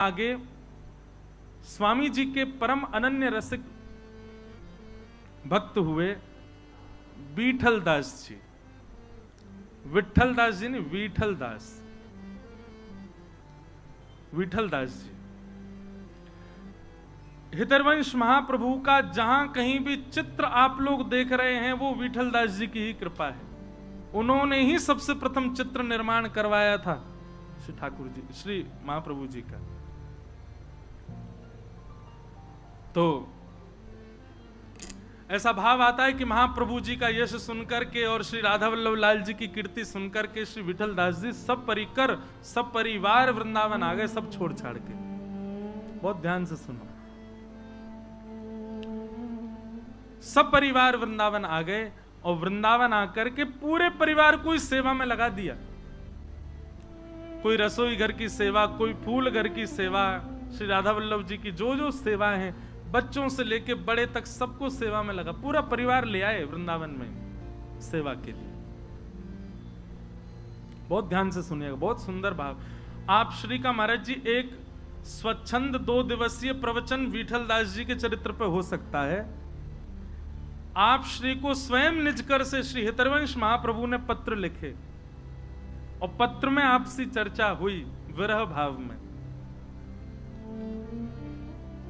आगे स्वामी जी के परम अनन्य रसिक भक्त हुए विठल दास जी। विठल दास जी नहीं, विठल दास, विठल दास जी। हितरवंश महाप्रभु का जहां कहीं भी चित्र आप लोग देख रहे हैं वो विठल दास जी की ही कृपा है। उन्होंने ही सबसे प्रथम चित्र निर्माण करवाया था श्री ठाकुर जी, श्री महाप्रभु जी का। तो ऐसा भाव आता है कि महाप्रभु जी का यश सुनकर के और श्री राधा वल्लभ लाल जी की कीर्ति सुनकर के श्री विठल दास जी सब परिकर सब परिवार वृंदावन आ गए, सब छोड़ छाड़ के। बहुत ध्यान से सुनो, सब परिवार वृंदावन आ गए और वृंदावन आकर के पूरे परिवार को इस सेवा में लगा दिया। कोई रसोई घर की सेवा, कोई फूल घर की सेवा, श्री राधा वल्लभ जी की जो जो सेवाएं हैं, बच्चों से लेके बड़े तक सबको सेवा में लगा। पूरा परिवार ले आए वृंदावन में सेवा के लिए। बहुत ध्यान से सुनिएगा, बहुत सुंदर भाव। आप श्री का महाराज जी एक स्वच्छंद 2 दिवसीय प्रवचन विठल दास जी के चरित्र पर हो सकता है। आप श्री को स्वयं निज कर से श्री हितरवंश महाप्रभु ने पत्र लिखे और पत्र में आपसी चर्चा हुई विरह भाव में।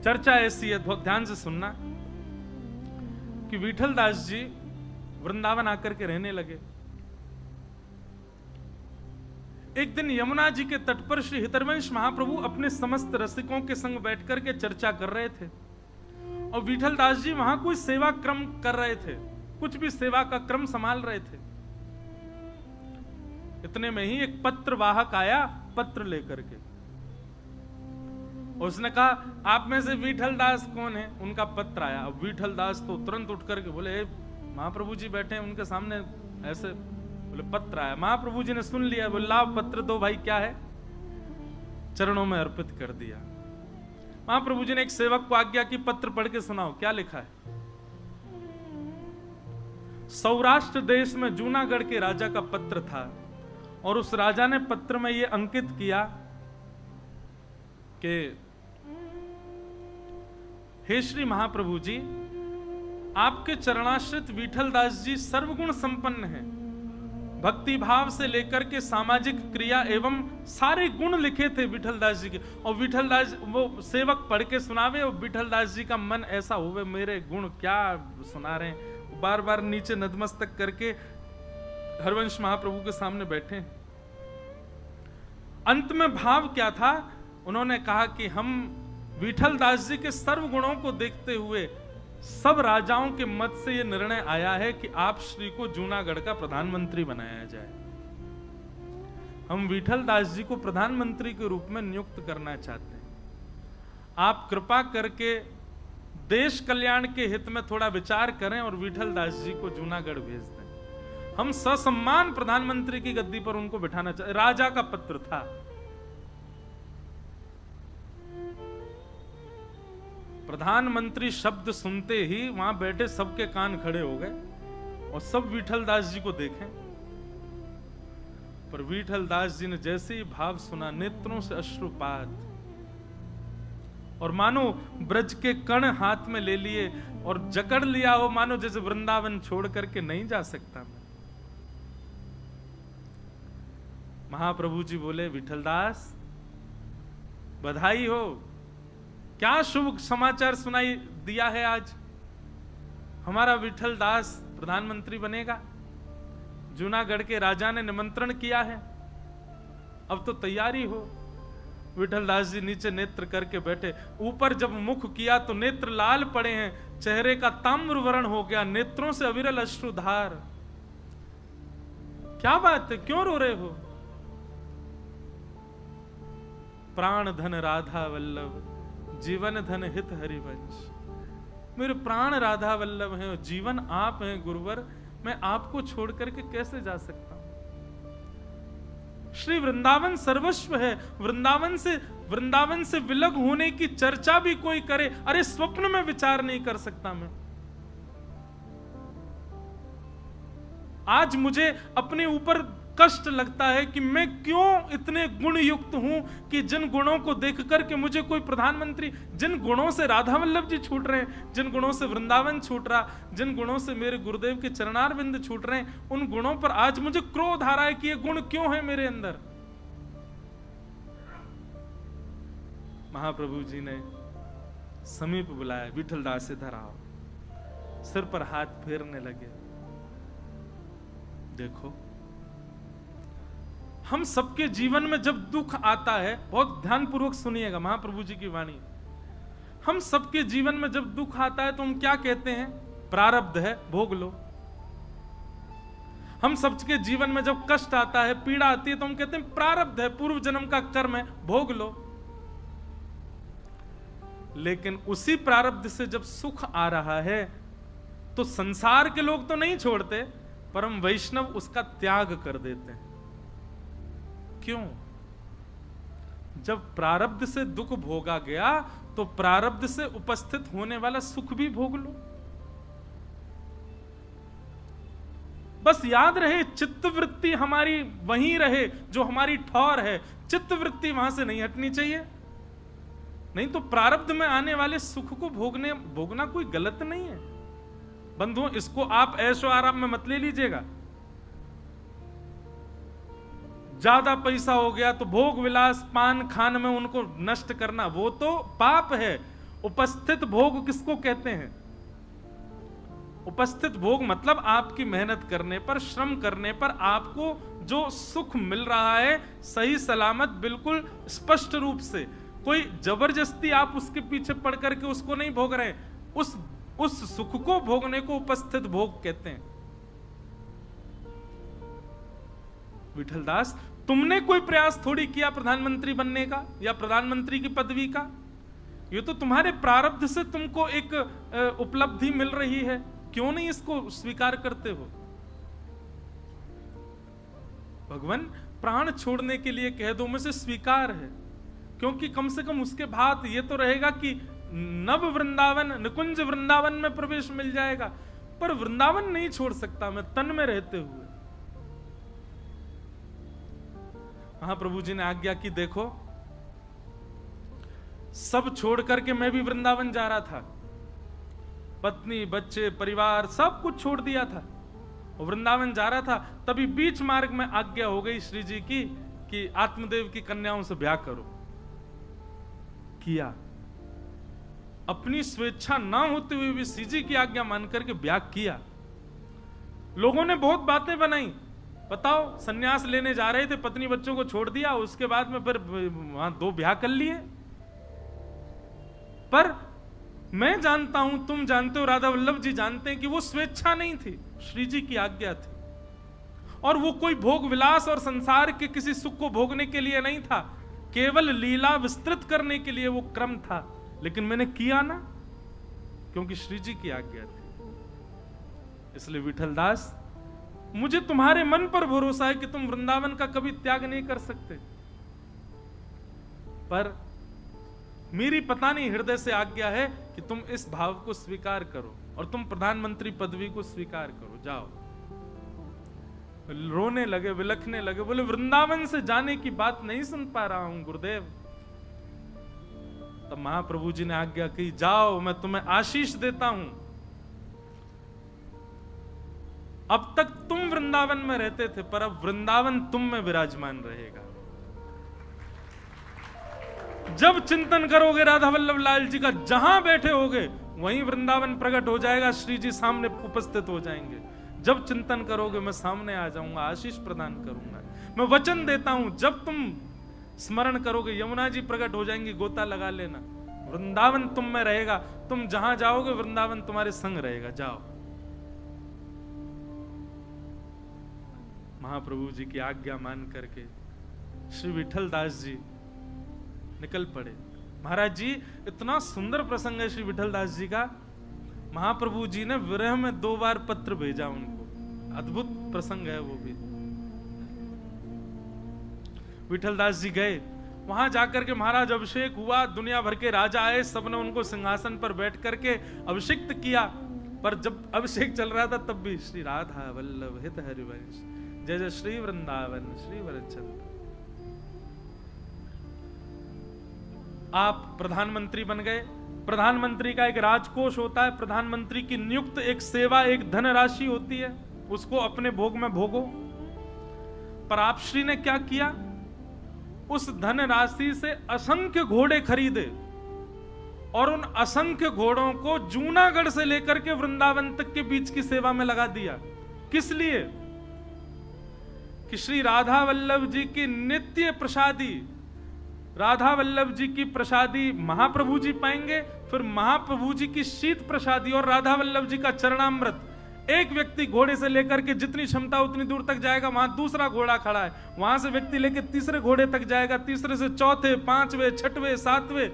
चर्चा ऐसी है, बहुत ध्यान से सुनना, कि विठल दास जी वृंदावन आकर के रहने लगे। एक दिन यमुना जी के तट पर श्री हितरवंश महाप्रभु अपने समस्त रसिकों के संग बैठकर के चर्चा कर रहे थे और विठल दास जी वहां कोई सेवा क्रम कर रहे थे, कुछ भी सेवा का क्रम संभाल रहे थे। इतने में ही एक पत्र वाहक आया पत्र लेकर के। उसने कहा, आप में से विठल दास कौन है? उनका पत्र आया। अब विठल दास तो तुरंत उठ करके बोले, महाप्रभु जी बैठे हैं उनके सामने, ऐसे बोले पत्र आया। महाप्रभु जी ने सुन लिया, बोले लाओ पत्र दो भाई, क्या है? चरणों में अर्पित कर दिया। महाप्रभु जी ने एक सेवक को आज्ञा की, पत्र पढ़ के सुनाओ, क्या लिखा है? सौराष्ट्र देश में जूनागढ़ के राजा का पत्र था और उस राजा ने पत्र में यह अंकित किया कि हे श्री महाप्रभु जी, आपके चरणाश्रित विठल दास जी सर्वगुण संपन्न हैं। भक्ति भाव से लेकर के सामाजिक क्रिया एवं सारे गुण लिखे थे विठल दास जी के। और विठल दास, वो सेवक पढ़ के सुनावे और विठल दास जी का मन ऐसा होवे, मेरे गुण क्या सुना रहे हैं। बार बार नीचे नतमस्तक करके हरवंश महाप्रभु के सामने बैठे। अंत में भाव क्या था? उन्होंने कहा कि हम विठल दास जी के सर्व गुणों को देखते हुए सब राजाओं के मत से यह निर्णय आया है कि आप श्री को जूनागढ़ का प्रधानमंत्री बनाया जाए। हम विठल दास जी को प्रधानमंत्री के रूप में नियुक्त करना चाहते हैं। आप कृपा करके देश कल्याण के हित में थोड़ा विचार करें और विठल दास जी को जूनागढ़ भेज दें। हम ससम्मान प्रधानमंत्री की गद्दी पर उनको बिठाना चाहते। राजा का पत्र था। प्रधानमंत्री शब्द सुनते ही वहां बैठे सबके कान खड़े हो गए और सब विठल दास जी को देखें। पर विठल दास जी ने जैसे ही भाव सुना, नेत्रों से अश्रुपात, और मानो ब्रज के कण हाथ में ले लिए और जकड़ लिया हो, मानो जैसे वृंदावन छोड़ करके नहीं जा सकता मैं। महाप्रभु जी बोले, विठल दास बधाई हो, क्या शुभ समाचार सुनाई दिया है आज। हमारा विठल दास प्रधानमंत्री बनेगा। जूनागढ़ के राजा ने निमंत्रण किया है, अब तो तैयारी हो। विठल दास जी नीचे नेत्र करके बैठे। ऊपर जब मुख किया तो नेत्र लाल पड़े हैं, चेहरे का ताम्र वर्ण हो गया, नेत्रों से अविरल अश्रुधार। क्या बात है, क्यों रो रहे हो? प्राण धन राधा वल्लभ, जीवन धन हित हरिवंश। मेरे प्राण राधा वल्लभ हैं और जीवन आप हैं गुरुवर, मैं आपको छोड़ करके कैसे जा सकता हूं? श्री वृंदावन सर्वस्व है। वृंदावन से विलग होने की चर्चा भी कोई करे, अरे स्वप्न में विचार नहीं कर सकता मैं। आज मुझे अपने ऊपर कष्ट लगता है कि मैं क्यों इतने गुण युक्त हूं कि जिन गुणों को देख करके मुझे कोई प्रधानमंत्री, जिन गुणों से राधा वल्लभ जी छूट रहे हैं, जिन गुणों से वृंदावन छूट रहा, जिन गुणों से मेरे गुरुदेव के चरणारविंद छूट रहे हैं, उन गुणों पर आज मुझे क्रोध आ रहा है कि ये गुण क्यों है मेरे अंदर। महाप्रभु जी ने समीप बुलाया, विठलदास इधर आओ, सिर पर हाथ फेरने लगे। देखो, हम सबके जीवन में जब दुख आता है, बहुत ध्यानपूर्वक सुनिएगा महाप्रभु जी की वाणी, हम सबके जीवन में जब दुख आता है तो हम क्या कहते हैं? प्रारब्ध है, भोग लो। हम सबके जीवन में जब कष्ट आता है, पीड़ा आती है, तो हम कहते हैं प्रारब्ध है, पूर्व जन्म का कर्म है, भोग लो। लेकिन उसी प्रारब्ध से जब सुख आ रहा है तो संसार के लोग तो नहीं छोड़ते, पर हम वैष्णव उसका त्याग कर देते हैं। क्यों? जब प्रारब्ध से दुख भोगा गया तो प्रारब्ध से उपस्थित होने वाला सुख भी भोग लो। बस याद रहे, चित्तवृत्ति हमारी वहीं रहे जो हमारी ठौर है, चित्तवृत्ति वहां से नहीं हटनी चाहिए। नहीं तो प्रारब्ध में आने वाले सुख को भोगना कोई गलत नहीं है बंधुओं। इसको आप ऐशो आराम में मत ले लीजिएगा। ज्यादा पैसा हो गया तो भोग विलास पान खान में उनको नष्ट करना, वो तो पाप है। उपस्थित भोग किसको कहते हैं? उपस्थित भोग मतलब आपकी मेहनत करने पर, श्रम करने पर आपको जो सुख मिल रहा है, सही सलामत, बिल्कुल स्पष्ट रूप से, कोई जबरदस्ती आप उसके पीछे पड़ करके उसको नहीं भोग रहे, उस सुख को भोगने को उपस्थित भोग कहते हैं। विठलदास, तुमने कोई प्रयास थोड़ी किया प्रधानमंत्री बनने का या प्रधानमंत्री की पदवी का, ये तो तुम्हारे प्रारब्ध से तुमको एक उपलब्धि मिल रही है, क्यों नहीं इसको स्वीकार करते हो? भगवान प्राण छोड़ने के लिए कह दो, मुझे स्वीकार है, क्योंकि कम से कम उसके बाद ये तो रहेगा कि नव वृंदावन, निकुंज वृंदावन में प्रवेश मिल जाएगा। पर वृंदावन नहीं छोड़ सकता मैं तन में रहते हुए। महाप्रभु जी ने आज्ञा की, देखो सब छोड़ करके मैं भी वृंदावन जा रहा था, पत्नी बच्चे परिवार सब कुछ छोड़ दिया था, वृंदावन जा रहा था। तभी बीच मार्ग में आज्ञा हो गई श्री जी की कि आत्मदेव की कन्याओं से ब्याह करो। किया, अपनी स्वेच्छा ना होते हुए भी श्री जी की आज्ञा मान करके ब्याह किया। लोगों ने बहुत बातें बनाई, बताओ सन्यास लेने जा रहे थे, पत्नी बच्चों को छोड़ दिया, उसके बाद में फिर वहां 2 ब्याह कर लिए। पर मैं जानता हूं, तुम जानते हो, राधा वल्लभ जी जानते हैं कि वो स्वेच्छा नहीं थी, श्री जी की आज्ञा थी। और वो कोई भोग विलास और संसार के किसी सुख को भोगने के लिए नहीं था, केवल लीला विस्तृत करने के लिए वो क्रम था। लेकिन मैंने किया ना, क्योंकि श्री जी की आज्ञा थी। इसलिए विठलदास, मुझे तुम्हारे मन पर भरोसा है कि तुम वृंदावन का कभी त्याग नहीं कर सकते, पर मेरी पता नहीं हृदय से आज्ञा है कि तुम इस भाव को स्वीकार करो और तुम प्रधानमंत्री पदवी को स्वीकार करो। जाओ। रोने लगे, विलखने लगे, बोले वृंदावन से जाने की बात नहीं सुन पा रहा हूं गुरुदेव। तब महाप्रभु जी ने आज्ञा की, जाओ मैं तुम्हें आशीष देता हूं। अब तक तुम वृंदावन में रहते थे, पर अब वृंदावन तुम में विराजमान रहेगा। जब चिंतन करोगे राधा वल्लभ लाल जी का, जहां बैठे होगे वहीं वृंदावन प्रकट हो जाएगा, श्री जी सामने उपस्थित हो जाएंगे। जब चिंतन करोगे मैं सामने आ जाऊंगा, आशीष प्रदान करूंगा। मैं वचन देता हूं, जब तुम स्मरण करोगे यमुना जी प्रकट हो जाएंगी, गोता लगा लेना, वृंदावन तुम में रहेगा। तुम जहां जाओगे वृंदावन तुम्हारे संग रहेगा। जाओ। महाप्रभु जी की आज्ञा मान करके श्री विठलदास जी निकल पड़े। महाराज जी, इतना सुंदर प्रसंग है श्री विठलदास जी का। महाप्रभु जी ने विरह में 2 बार पत्र भेजा उनको, अद्भुत प्रसंग है वो भी। विठलदास जी गए, वहां जाकर के महाराज अभिषेक हुआ, दुनिया भर के राजा आए, सबने उनको सिंहासन पर बैठ करके अभिषिक्त किया। पर जब अभिषेक चल रहा था तब भी श्री राधा वल्लभ हित हरिवंश जय जय श्री वृंदावन श्री वरचंद्र। आप प्रधानमंत्री बन गए। प्रधानमंत्री का एक राजकोष होता है, प्रधानमंत्री की नियुक्त एक सेवा, एक धनराशि होती है, उसको अपने भोग में भोगो। पर आप श्री ने क्या किया, उस धनराशि से असंख्य घोड़े खरीदे और उन असंख्य घोड़ों को जूनागढ़ से लेकर के वृंदावन तक के बीच की सेवा में लगा दिया। किस लिए? कि श्री राधा वल्लभ जी की नित्य प्रसादी, राधा वल्लभ जी की प्रसादी महाप्रभु जी पाएंगे, फिर महाप्रभु जी की शीत प्रसादी और राधा वल्लभ जी का चरणामृत। एक व्यक्ति घोड़े से लेकर के जितनी क्षमता उतनी दूर तक जाएगा, वहां दूसरा घोड़ा खड़ा है, वहां से व्यक्ति लेकर तीसरे घोड़े तक जाएगा, तीसरे से चौथे, पांचवे, छठवे, सातवें,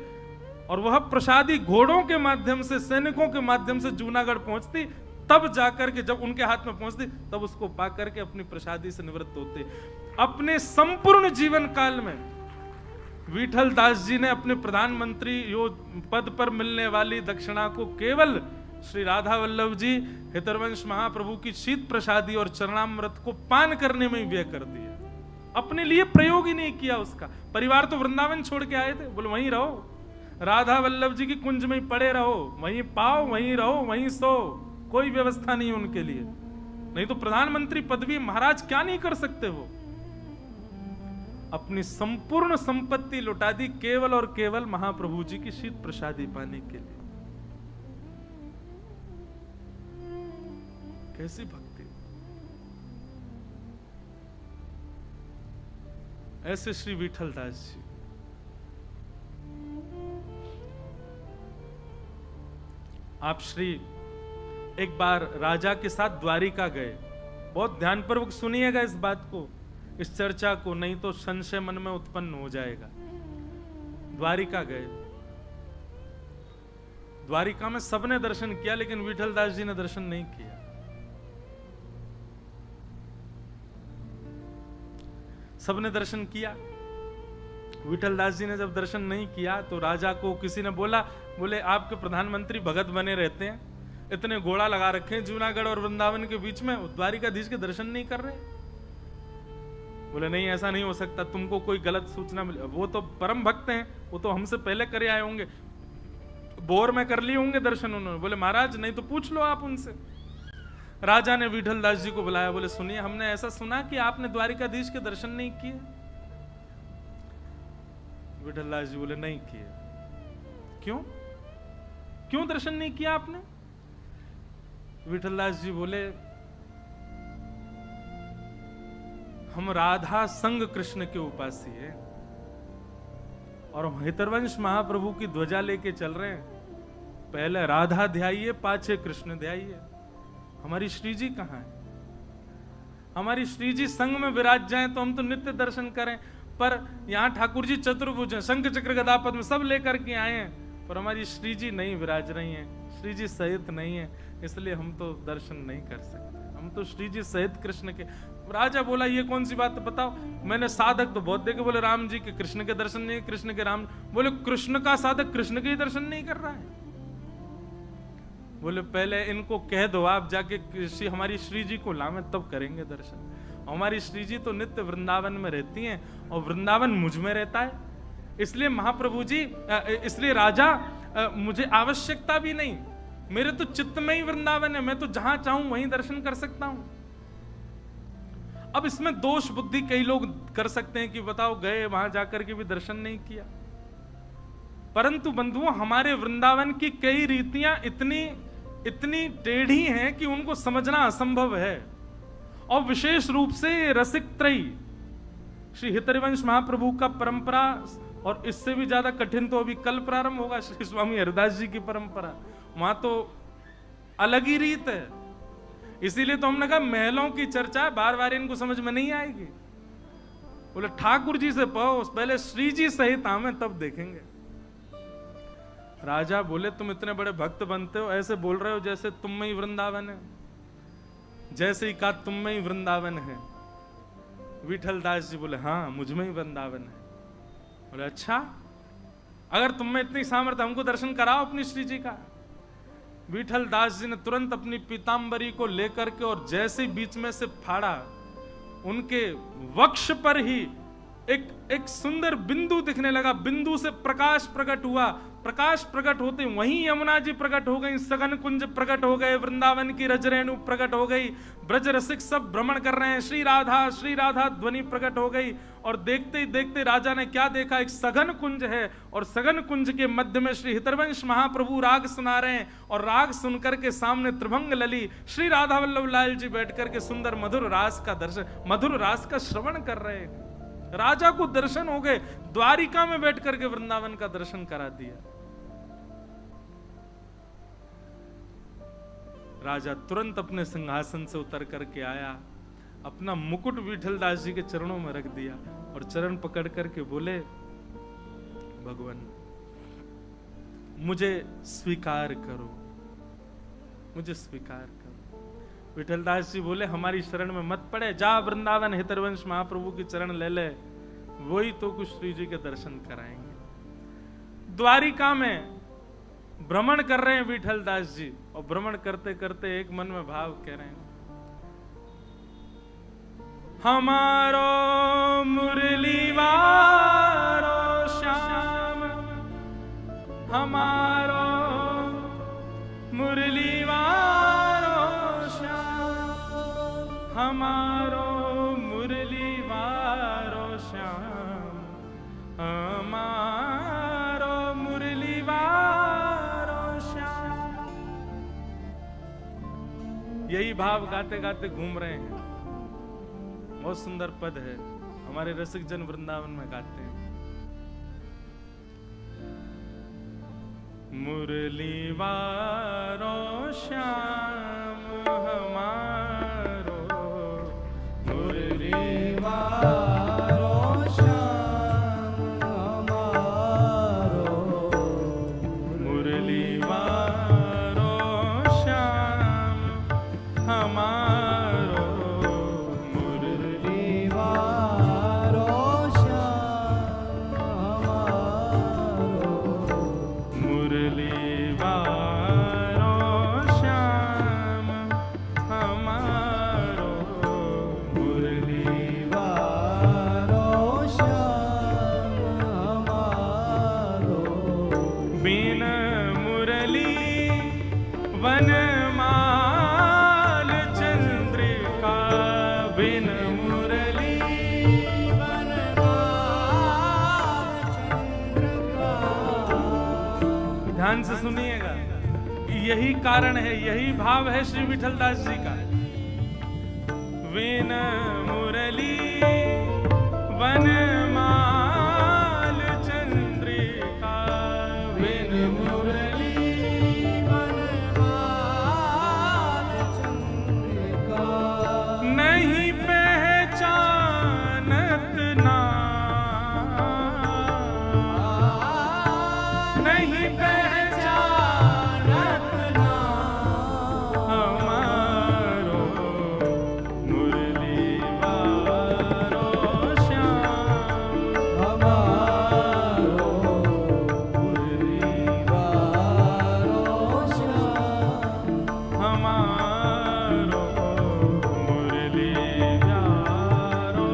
और वह प्रसादी घोड़ों के माध्यम से, सैनिकों के माध्यम से जूनागढ़ पहुंचती। तब जाकर के जब उनके हाथ में पहुंचती, तब उसको पाकर के अपनी प्रसादी से निवृत्त होते। अपने संपूर्ण जीवन काल में विठल दास जी ने अपने प्रधानमंत्री पद पर मिलने वाली दक्षिणा को केवल श्री राधा वल्लभ जी, हितरवंश महाप्रभु की शीत प्रसादी और चरणामृत को पान करने में ही व्यय कर दिया। अपने लिए प्रयोग ही नहीं किया उसका। परिवार तो वृंदावन छोड़ के आए थे, बोले वहीं रहो, राधा वल्लभ जी की कुंज में ही पड़े रहो, वहीं पाओ, वहीं रहो, वहीं सो, कोई व्यवस्था नहीं उनके लिए। नहीं तो प्रधानमंत्री पदवी महाराज क्या नहीं कर सकते वो। अपनी संपूर्ण संपत्ति लुटा दी केवल और केवल महाप्रभु जी की शीत प्रसादी पाने के लिए। कैसी भक्ति! ऐसे श्री विठल दास जी। आप श्री एक बार राजा के साथ द्वारिका गए। बहुत ध्यानपूर्वक सुनिएगा इस बात को, इस चर्चा को, नहीं तो संशय मन में उत्पन्न हो जाएगा। द्वारिका गए, द्वारिका में सबने दर्शन किया, लेकिन विठल दास जी ने दर्शन नहीं किया। सबने दर्शन किया, विठल दास जी ने जब दर्शन नहीं किया तो राजा को किसी ने बोला, बोले आपके प्रधानमंत्री भगत बने रहते हैं, इतने घोड़ा लगा रखे हैं जूनागढ़ और वृंदावन के बीच में, द्वारिकाधीश के दर्शन नहीं कर रहे। बोले नहीं, ऐसा नहीं हो सकता, तुमको कोई गलत सूचना मिली। वो तो परम भक्त हैं, वो तो हमसे पहले करे आए होंगे, बोर में कर लिए होंगे दर्शन उन्होंने। बोले महाराज नहीं तो पूछ लो आप उनसे। राजा ने विठल दास जी को बुलाया, बोले सुनिए, हमने ऐसा सुना कि आपने द्वारिकाधीश के दर्शन नहीं किए। विठल दास जी बोले नहीं किए। क्यों? क्यों दर्शन नहीं किया आपने? विठल दास जी बोले हम राधा संग कृष्ण के उपासी हैं और हितरवंश महाप्रभु की ध्वजा लेके चल रहे हैं। पहले राधा ध्याइए, पाछे कृष्ण ध्याइए। हमारी श्री जी कहाँ है? हमारी श्री जी संग में विराज जाएं तो हम तो नित्य दर्शन करें, पर यहाँ ठाकुर जी चतुर्भुज हैं, शंख चक्र गदा पद्म सब लेकर के आए हैं, पर हमारी श्री जी नहीं विराज रही हैं, श्री जी सहित नहीं है, इसलिए हम तो दर्शन नहीं कर सकते। हम तो श्री जी सहित कृष्ण के। राजा बोला ये कौन सी बात बताओ, मैंने साधक तो बहुत देखे। बोले राम जी के कृष्ण के दर्शन नहीं, कृष्ण के राम। बोले कृष्ण का साधक कृष्ण के ही दर्शन नहीं कर रहा है। बोले पहले इनको कह दो आप जाके हमारी श्री जी को लावे, तब करेंगे दर्शन। हमारी श्री जी तो नित्य वृंदावन में रहती हैं और वृंदावन मुझ में रहता है, इसलिए महाप्रभु जी, इसलिए राजा मुझे आवश्यकता भी नहीं, मेरे तो चित्त में ही वृंदावन है, मैं तो जहां चाहूं वहीं दर्शन कर सकता हूं। अब इसमें दोष बुद्धि कई लोग कर सकते हैं कि बताओ गए वहां जाकर के भी दर्शन नहीं किया, परंतु बंधुओं हमारे वृंदावन की कई रीतियां इतनी टेढ़ी हैं कि उनको समझना असंभव है। और विशेष रूप से रसिक त्रयी श्री हितरवंश महाप्रभु का परंपरा, और इससे भी ज्यादा कठिन तो अभी कल प्रारंभ होगा श्री स्वामी हरिदास जी की परंपरा, वहां तो अलग ही रीत है। इसीलिए तो हमने कहा महलों की चर्चा बार बार इनको समझ में नहीं आएगी। बोले ठाकुर जी से पहो, पहले श्री जी सहित आवे तब देखेंगे। राजा बोले तुम इतने बड़े भक्त बनते हो, ऐसे बोल रहे हो जैसे तुम में ही वृंदावन है, जैसे ही कहा तुम में ही वृंदावन है। विठल दास जी बोले हाँ मुझ में ही वृंदावन है। बोले अच्छा, अगर तुम में इतनी सामर्थ्य हमको दर्शन कराओ अपनी श्री जी का। विठल दास जी ने तुरंत अपनी पीतांबरी को लेकर के और जैसे बीच में से फाड़ा, उनके वक्ष पर ही एक सुंदर बिंदु दिखने लगा। बिंदु से प्रकाश प्रकट हुआ। प्रकाश प्रकट होते वहीं यमुना जी प्रकट हो गई, सघन कुंज प्रकट हो गए, वृंदावन की रजरेणु प्रकट हो गई, ब्रज रसिक सब भ्रमण कर रहे हैं, श्री राधा ध्वनि प्रकट हो गई। और देखते ही देखते राजा ने क्या देखा, एक सघन कुंज है और सघन कुंज के मध्य में श्री हितरवंश महाप्रभु राग सुना रहे हैं और राग सुनकर के सामने त्रिभंग लली श्री राधा वल्लभ लाल जी बैठ करके सुंदर मधुर रास का दर्शन, मधुर रास का श्रवण कर रहे हैं। राजा को दर्शन हो गए, द्वारिका में बैठ करके वृंदावन का दर्शन करा दिया। राजा तुरंत अपने सिंहासन से उतर करके आया, अपना मुकुट विठल दास जी के चरणों में रख दिया और चरण पकड़ करके बोले, भगवान मुझे स्वीकार करो, मुझे स्वीकार करो। विठल दास जी बोले, हमारी शरण में मत पड़े, जा वृंदावन हितरवंश महाप्रभु की चरण ले ले, वही तो कुछ श्री जी के दर्शन कराएंगे। द्वारिका में भ्रमण कर रहे हैं विठल दास जी और भ्रमण करते करते एक मन में भाव कह रहे हैं, हमारो मुरली वारो श्याम, हमारो मुरली वारो श्याम, हमारो मुरली वारो श्याम, हमारो मुरली वारो श्याम। यही भाव गाते गाते घूम रहे हैं। बहुत सुंदर पद है, हमारे रसिक जन वृंदावन में गाते हैं। मुरली वारो श्याम हमारो, मुरली वारो श्याम हमारो, मुरली वारो श्याम हमारो, मुरली वारो श्याम हमारो, मुरली वारो श्याम हमारो, मुरली वारो श्याम हमारो। बिन मुरली वनमाल चंद्रिका, बिन मुरली वनमाल चंद्रिका। ध्यान से सुनिएगा, यही कारण है, यही भाव है श्री विठल दास जी का। बिन मुरली वनमाल चंद्रिका, बिन मुरली वनमाल चंद्रिका। नहीं पहचानत नाम, नहीं पहचानत नाम, हमारो मुरली वारो श्याम, हमारो मुरली वारो श्याम, हमारो मुरली वारो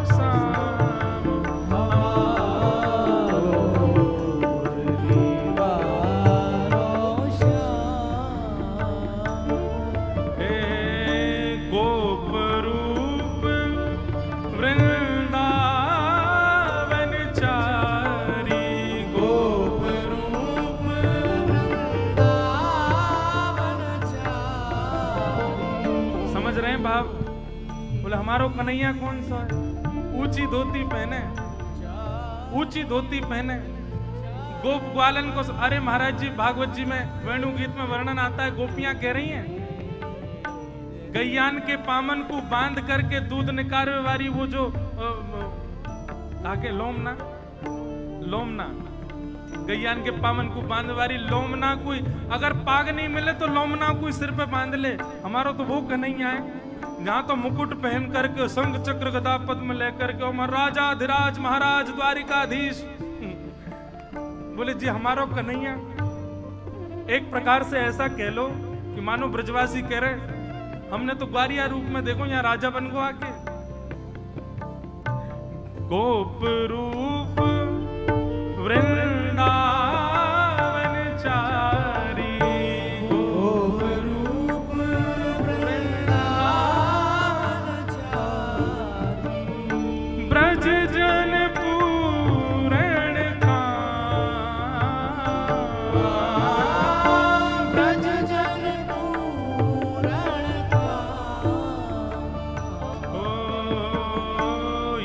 श्याम, हमारो मुरली वारो श्याम। हे गोप रूप वृंदावन चारी, गोप रूप वृंदावन चारी। समझ रहे हैं भाव? बोले हमारो कन्हैया कौन सा है? ऊंची धोती पहने, ऊंची धोती पहने, गोप ग्वालन को। अरे महाराज जी, भागवत जी में वेणु गीत में वर्णन आता है, गोपियां कह रही हैं, गैयान के पामन को बांध करके दूध निकालने वाली वो जो आके लोमना, लोमना, गैयान के पामन को बांध वाली लोमना, कोई अगर पाग नहीं मिले तो लोमना कोई सिर पे बांध ले। हमारा तो वो कन्हैया है, जहां तो मुकुट पहन करके शंख चक्र गदा पद्म लेकर के राजा अधिराज महाराज द्वारिकाधीश। बोले जी हमारो कन्हैया। एक प्रकार से ऐसा कह लो कि मानो ब्रजवासी कह रहे, हमने तो ग्वारिया रूप में देखो यहाँ राजा बन गो आके। गोप रूप वृंदावन चारी, गोप रूप वृंदावन चारी, ब्रज जन पूरण का, ब्रज जन पूरण का, ओ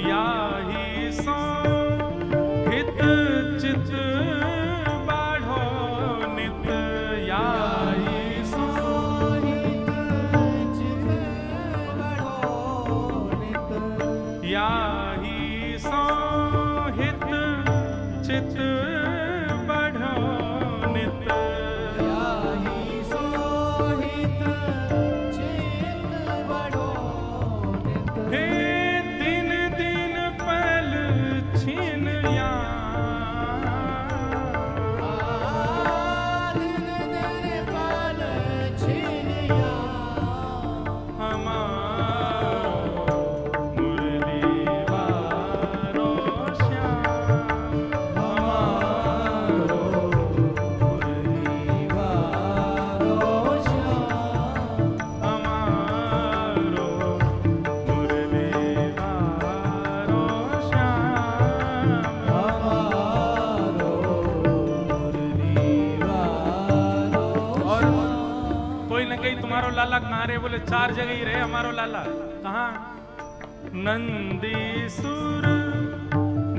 याही सो हित चित बाढ़ो नित, याही सो हित चित बढ़ो नित, याही सो हित चित बढ़ो नित, याही सोहित चित बढ़ो नित, हे दिन दिन पल छीन या, दिन दिन पल छिनिया, हमारो मुरली वारो श्याम, हमारो मुरली वारो श्याम, हमारो मुरली वारो श्याम, हमारो मुरली वारो और श्याम। कोई न कहीं तुम्हारो लाला कहाँ रे, बोले 4 जगह ही रहे हमारो लाला। कहाँ? नंदीसुर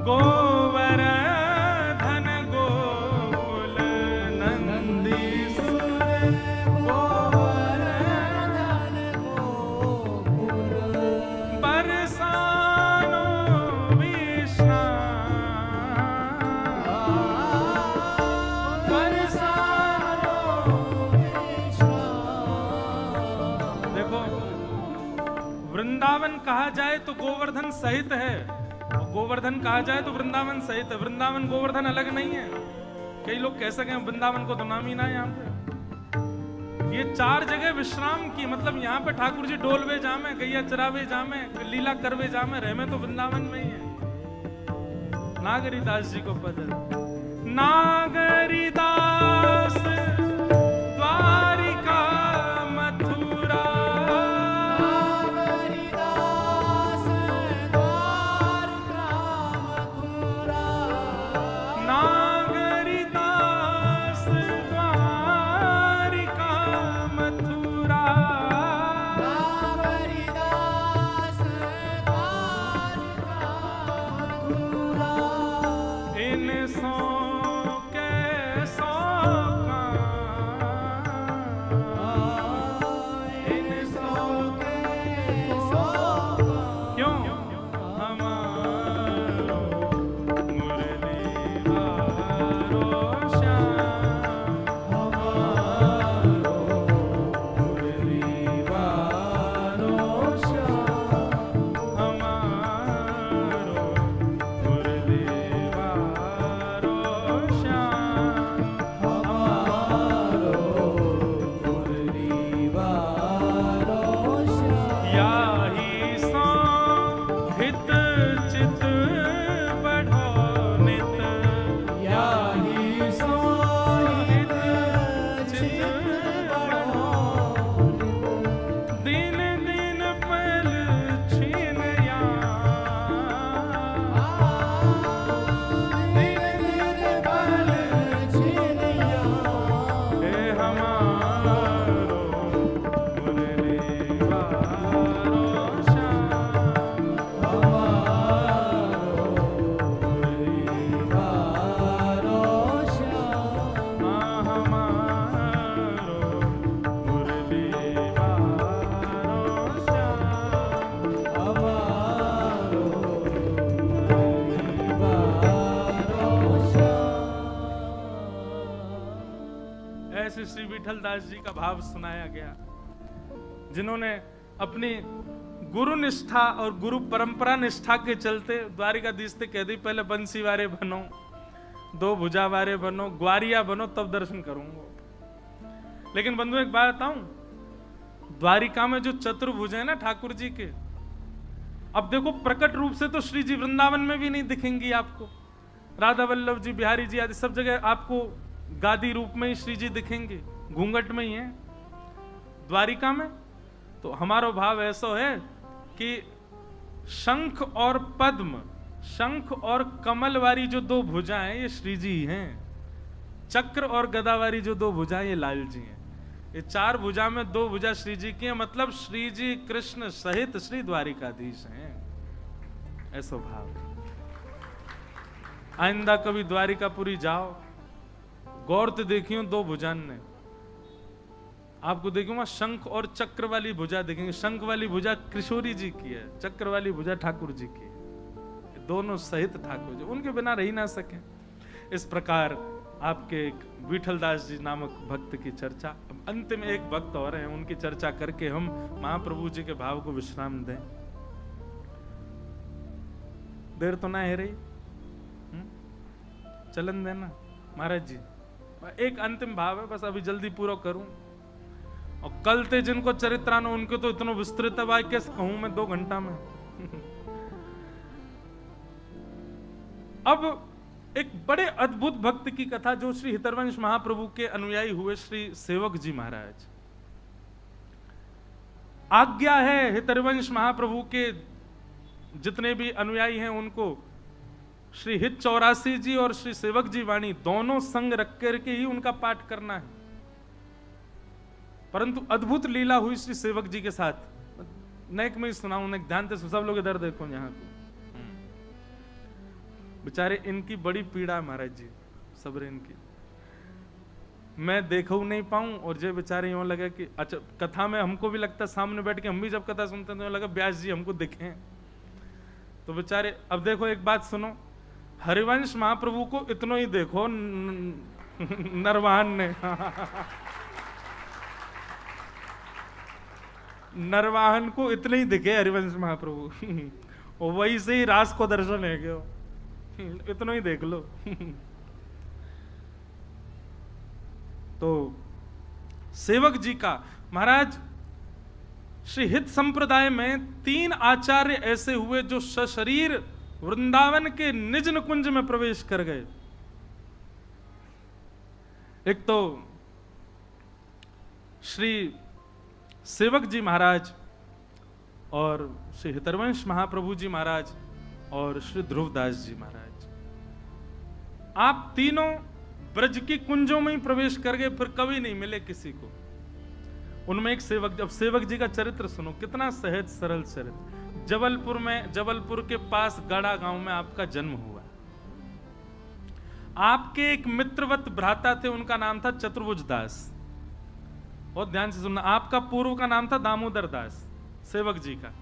गोवर्धन गोकुल, नंदीसुर गोवर्धन गोकुल, बरसानो विश्राम, बरसानो विश्राम। देखो वृंदावन कहा जाए तो गोवर्धन सहित है, और गोवर्धन कहा जाए तो वृंदावन सहित है। वृंदावन गोवर्धन अलग नहीं है। कई लोग कह सके वृंदावन को तो नाम ही ना है यहाँ पे। ये 4 जगह विश्राम की, मतलब यहाँ पे ठाकुर जी डोलवे जामे, गैया चरावे जामे, लीला करवे जामे, रहे में तो वृंदावन में ही है। नागरीदास जी को पदर, नागरीदास द्वारिका मथुरा, नागरीदास द्वारका मथुरा, नागरीदास द्वारिका मथुरा, नागरीदास द्वारका मथुरा, इन सो के सो का, इन सो के सो क्यों? हमारो मुरली वारो श्याम, हमारो मुरली वारो श्याम, हमारो मुरली वारो श्याम, हमारो मुरली वारो श्याम। याही सो हित चित बढ़ो नित, याही सोहित चित बढ़ो नित, दिन दिन पल छीन या, दिन दिन पल छिनिया, हे हमारो मुरली वारो श्याम, हमारो मुरली वारो श्याम, हमारो मुरली वारो श्याम, हमारो मुरली वारो श्याम। ऐसे श्री विठल दास जी का भाव सुनाया गया, जिन्होंने अपनी गुरु निष्ठा और गुरु परंपरा निष्ठा के चलते द्वारिकाधीश से कह दी पहले बंसी वारे बनो, 2 भुजा वारे बनो, ग्वारिया बनो, तब दर्शन करूंगा। लेकिन बंधु एक बात बताऊं, द्वारिका में जो चतुर्भुज है ना ठाकुर जी के, अब देखो प्रकट रूप से तो श्री जी वृंदावन में भी नहीं दिखेंगी आपको, राधा वल्लभ जी, बिहारी जी आदि सब जगह आपको गादी रूप में ही श्री जी दिखेंगे, घूंघट में ही है। द्वारिका में तो हमारा भाव ऐसा है कि शंख और पद्म, शंख और कमल वाली जो दो भुजाएं ये श्री जी ही हैं, चक्र और गदा वाली जो दो भुजाएं ये लाल जी हैं। ये चार भुजा में दो भुजा श्री जी की है, मतलब श्री जी कृष्ण सहित श्री द्वारिकाधीश हैं, ऐसा भाव। आइंदा कभी द्वारिकापुरी जाओ, गौर से देखियो दो भुजान ने आपको देखूंगा, शंख और चक्र वाली भुजा देखेंगे। शंख वाली भुजा किशोरी जी की है, चक्र वाली भुजा ठाकुर जी की है, दोनों सहित ठाकुर जी, उनके बिना रह ही ना सके। इस प्रकार आपके एक विठलदास जी नामक भक्त की चर्चा, अंतिम एक भक्त और हैं, उनकी चर्चा करके हम महाप्रभु जी के भाव को विश्राम दें। देर तो ना है रही, चलन देना महाराज जी। एक अंतिम भाव है, बस अभी जल्दी पूरा करूं। और कल ते जिनको चरित्रानो उनके तो इतना विस्तृत है, कैसे कहूं मैं 2 घंटा में। अब एक बड़े अद्भुत भक्त की कथा जो श्री हितरवंश महाप्रभु के अनुयायी हुए श्री सेवक जी महाराज। आज्ञा है हितरवंश महाप्रभु के जितने भी अनुयायी हैं उनको श्री हित 84 जी और श्री सेवक जी वाणी दोनों संग रख करके ही उनका पाठ करना है। परंतु अद्भुत लीला हुई श्री सेवक जी के साथ, नेक में ही सुनाऊं, नेक ध्यान से सब लोग इधर देखो यहाँ को। बेचारे इनकी बड़ी पीड़ा है महाराज जी, सब्र इनकी मैं देखू नहीं पाऊं। और जो बेचारे यूं लगे कि अच्छा, कथा में हमको भी लगता सामने बैठ के हम भी जब कथा सुनते हैं तो लगा व्यास जी हमको दिखे, तो बेचारे। अब देखो एक बात सुनो, हरिवंश महाप्रभु को इतना ही देखो नरवाहन ने नरवाहन को इतने ही दिखे हरिवंश महाप्रभु और वही से ही रास को दर्शन है क्यों, इतना ही देख लो। तो सेवक जी का महाराज श्री हित संप्रदाय में 3 आचार्य ऐसे हुए जो सशरीर वृंदावन के निज निकुंज में प्रवेश कर गए। एक तो श्री सेवक जी महाराज और श्री हितरवंश महाप्रभु जी महाराज और श्री ध्रुवदास जी महाराज, आप तीनों ब्रज की कुंजों में ही प्रवेश कर गए, फिर कभी नहीं मिले किसी को। उनमें एक सेवक, जब सेवक जी का चरित्र सुनो, कितना सहज सरल चरित्र। जबलपुर के पास गड़ा गांव में आपका जन्म हुआ। आपके एक मित्रवत भ्राता थे, उनका नाम था चतुर्भुज दास। बहुत ध्यान से सुनना, आपका पूर्व का नाम था दामोदर दास, सेवक जी का।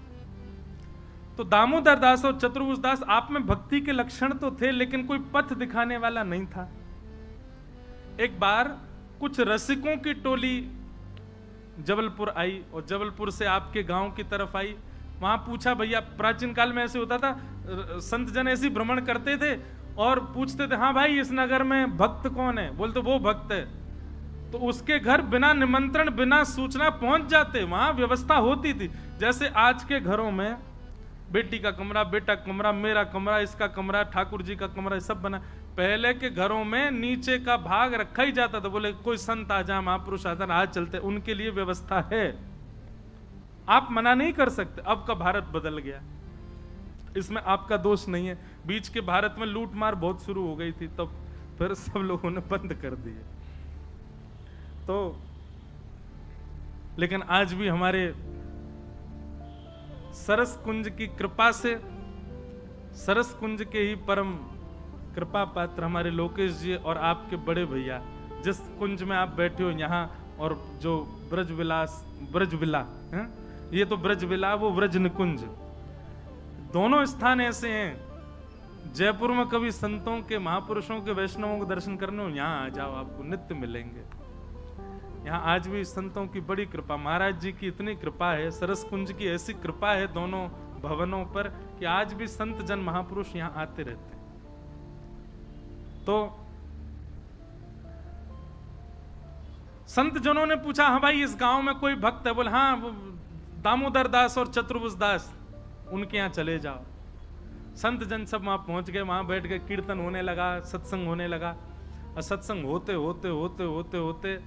तो दामोदर दास और चतुर्भुज दास, आप में भक्ति के लक्षण तो थे लेकिन कोई पथ दिखाने वाला नहीं था। एक बार कुछ रसिकों की टोली जबलपुर आई और जबलपुर से आपके गांव की तरफ आई। वहां पूछा, भैया प्राचीन काल में ऐसे होता था, संत जन ऐसे भ्रमण करते थे और पूछते थे, हाँ भाई इस नगर में भक्त कौन है, बोलते वो भक्त है। तो उसके घर बिना निमंत्रण बिना सूचना पहुंच जाते, वहां व्यवस्था होती थी। जैसे आज के घरों में बेटी का कमरा, बेटा कमरा, मेरा कमरा, इसका कमरा, ठाकुर जी का कमरा, सब बना। पहले के घरों में नीचे का भाग रखा ही जाता था, बोले कोई संत आ जा, महापुरुष आ जा, आज चलते, उनके लिए व्यवस्था है, आप मना नहीं कर सकते। अब का भारत बदल गया, इसमें आपका दोष नहीं है। बीच के भारत में लूट मार बहुत शुरू हो गई थी, तब फिर सब लोगों ने बंद कर दिए। तो लेकिन आज भी हमारे सरस कुंज की कृपा से, सरस कुंज के ही परम कृपा पात्र हमारे लोकेश जी और आपके बड़े भैया, जिस कुंज में आप बैठे हो यहाँ, और जो ब्रजविला है, ये तो ब्रजविला, वो ब्रज निकुंज, दोनों स्थान ऐसे हैं। जयपुर में कभी संतों के, महापुरुषों के, वैष्णवों के दर्शन करने हो, यहाँ आ जाओ, आपको नित्य मिलेंगे। यहाँ आज भी संतों की बड़ी कृपा, महाराज जी की इतनी कृपा है, सरस कुंज की ऐसी कृपा है दोनों भवनों पर कि आज भी संत जन महापुरुष यहाँ आते रहते हैं। तो संत जनों ने पूछा, हाँ भाई इस गांव में कोई भक्त है? बोले हाँ, वो दामोदर दास और चतुर्भुज दास, उनके यहाँ चले जाओ। संत जन सब वहां पहुंच गए, वहां बैठ गए, कीर्तन होने लगा, सत्संग होने लगा। और सत्संग होते होते होते होते होते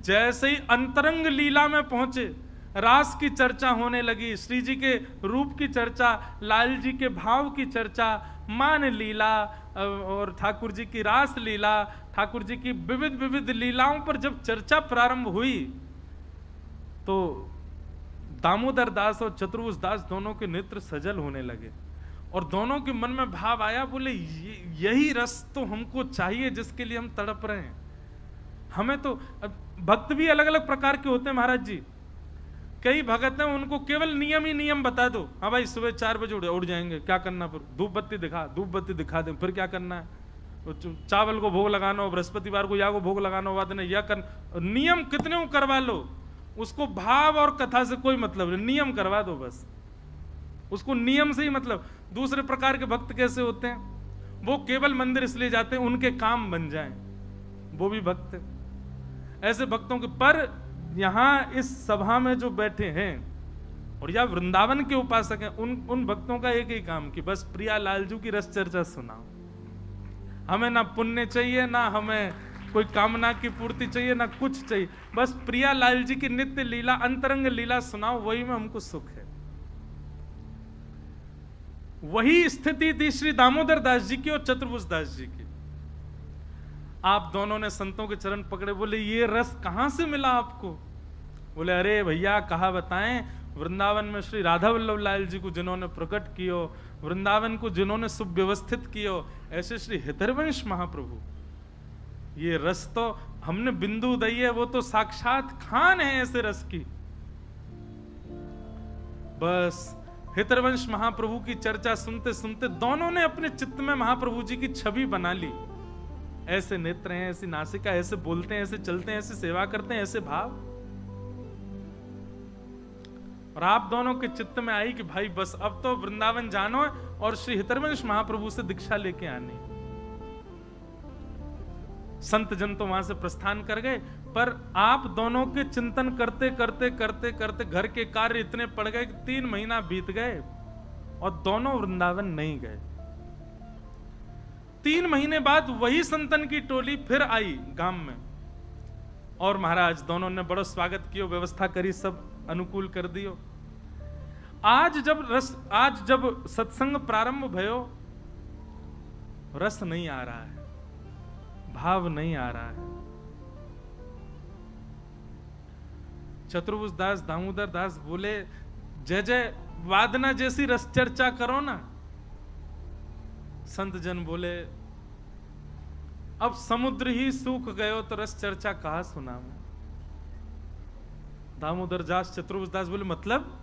जैसे ही अंतरंग लीला में पहुंचे, रास की चर्चा होने लगी, श्री जी के रूप की चर्चा, लाल जी के भाव की चर्चा, मान लीला और ठाकुर जी की रास लीला, ठाकुर जी की विविध विविध लीलाओं पर जब चर्चा प्रारंभ हुई तो दामोदर दास और चतुर्भुज दास दोनों के नेत्र सजल होने लगे और दोनों के मन में भाव आया, बोले यही रस तो हमको चाहिए जिसके लिए हम तड़प रहे हैं। हमें तो भक्त भी अलग अलग प्रकार के होते हैं महाराज जी। कई भगत हैं उनको केवल नियम ही नियम बता दो, हाँ भाई सुबह 4 बजे उठ जाएंगे, क्या करना, फिर धूप बत्ती दिखा दे, फिर क्या करना है, चावल को भोग लगाना हो, बृहस्पतिवार को या को भोग लगाना हो, बाद या कर नियम कितने को करवा लो, उसको भाव और कथा से कोई मतलब नहीं, नियम करवा दो बस, उसको नियम से ही मतलब। दूसरे प्रकार के भक्त कैसे होते हैं, वो केवल मंदिर इसलिए जाते हैं उनके काम बन जाएं, वो भी भक्त है। ऐसे भक्तों के पर यहां इस सभा में जो बैठे हैं और या वृंदावन के उपासक हैं, उन भक्तों का एक ही काम कि बस प्रिया लालजू की रस चर्चा सुनाओ। हमें ना पुण्य चाहिए, ना हमें कोई कामना की पूर्ति चाहिए, ना कुछ चाहिए, बस प्रिया लाल जी की नित्य लीला, अंतरंग लीला सुनाओ, वही में हमको सुख है। वही स्थिति थी श्री दामोदर दास जी की और चतुर्भुज दास जी की। आप दोनों ने संतों के चरण पकड़े, बोले ये रस कहां से मिला आपको? बोले अरे भैया कहा बताएं, वृंदावन में श्री राधा वल्लभ लाल जी को जिन्होंने प्रकट कियो, वृंदावन को जिन्होंने सुव्यवस्थित कियो, ऐसे श्री हितरवंश महाप्रभु, ये रस तो हमने बिंदु दई है, वो तो साक्षात खान है ऐसे रस की। बस हितरवंश महाप्रभु की चर्चा सुनते सुनते दोनों ने अपने चित्त में महाप्रभु जी की छवि बना ली। ऐसे नेत्र हैं, ऐसी नासिका, ऐसे बोलते हैं, ऐसे चलते हैं, ऐसे सेवा करते हैं, ऐसे भाव। और आप दोनों के चित्त में आई कि भाई बस अब तो वृंदावन जानो और श्री हितरवंश महाप्रभु से दीक्षा लेके आनी। संत जन तो वहां से प्रस्थान कर गए, पर आप दोनों के चिंतन करते करते करते करते घर के कार्य इतने पड़ गए कि 3 महीना बीत गए और दोनों वृंदावन नहीं गए। 3 महीने बाद वही संतन की टोली फिर आई गांव में और महाराज दोनों ने बड़ा स्वागत किया, व्यवस्था करी, सब अनुकूल कर दियो। आज जब सत्संग प्रारंभ भयो, रस नहीं आ रहा है, भाव नहीं आ रहा है। चतुर्भुज दास, दामोदर दास बोले जय जय वादना जैसी रस चर्चा करो ना। संत जन बोले अब समुद्र ही सूख गयो तो रस चर्चा कहा सुना मैं। दामोदर दास, चतुर्भुज दास बोले मतलब?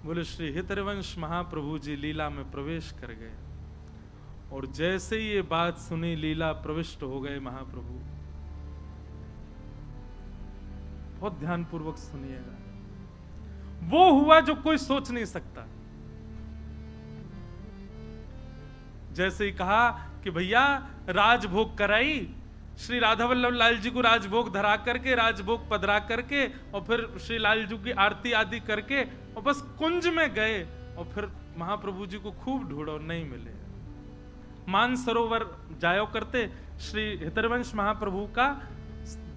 बोले श्री हितरवंश महाप्रभु जी लीला में प्रवेश कर गए और जैसे ही ये बात सुनी लीला प्रविष्ट हो गए महाप्रभु। बहुत ध्यान पूर्वक सुनिएगा, वो हुआ जो कोई सोच नहीं सकता। जैसे ही कहा कि भैया राजभोग कराई, श्री राधा वल्लभ लाल जी को राजभोग धरा करके, राजभोग पधरा करके और फिर श्री लाल जी की आरती आदि करके और बस कुंज में गए और फिर महाप्रभु जी को खूब ढूंढो, नहीं मिले। मानसरोवर जायो करते, श्री हितरवंश महाप्रभु का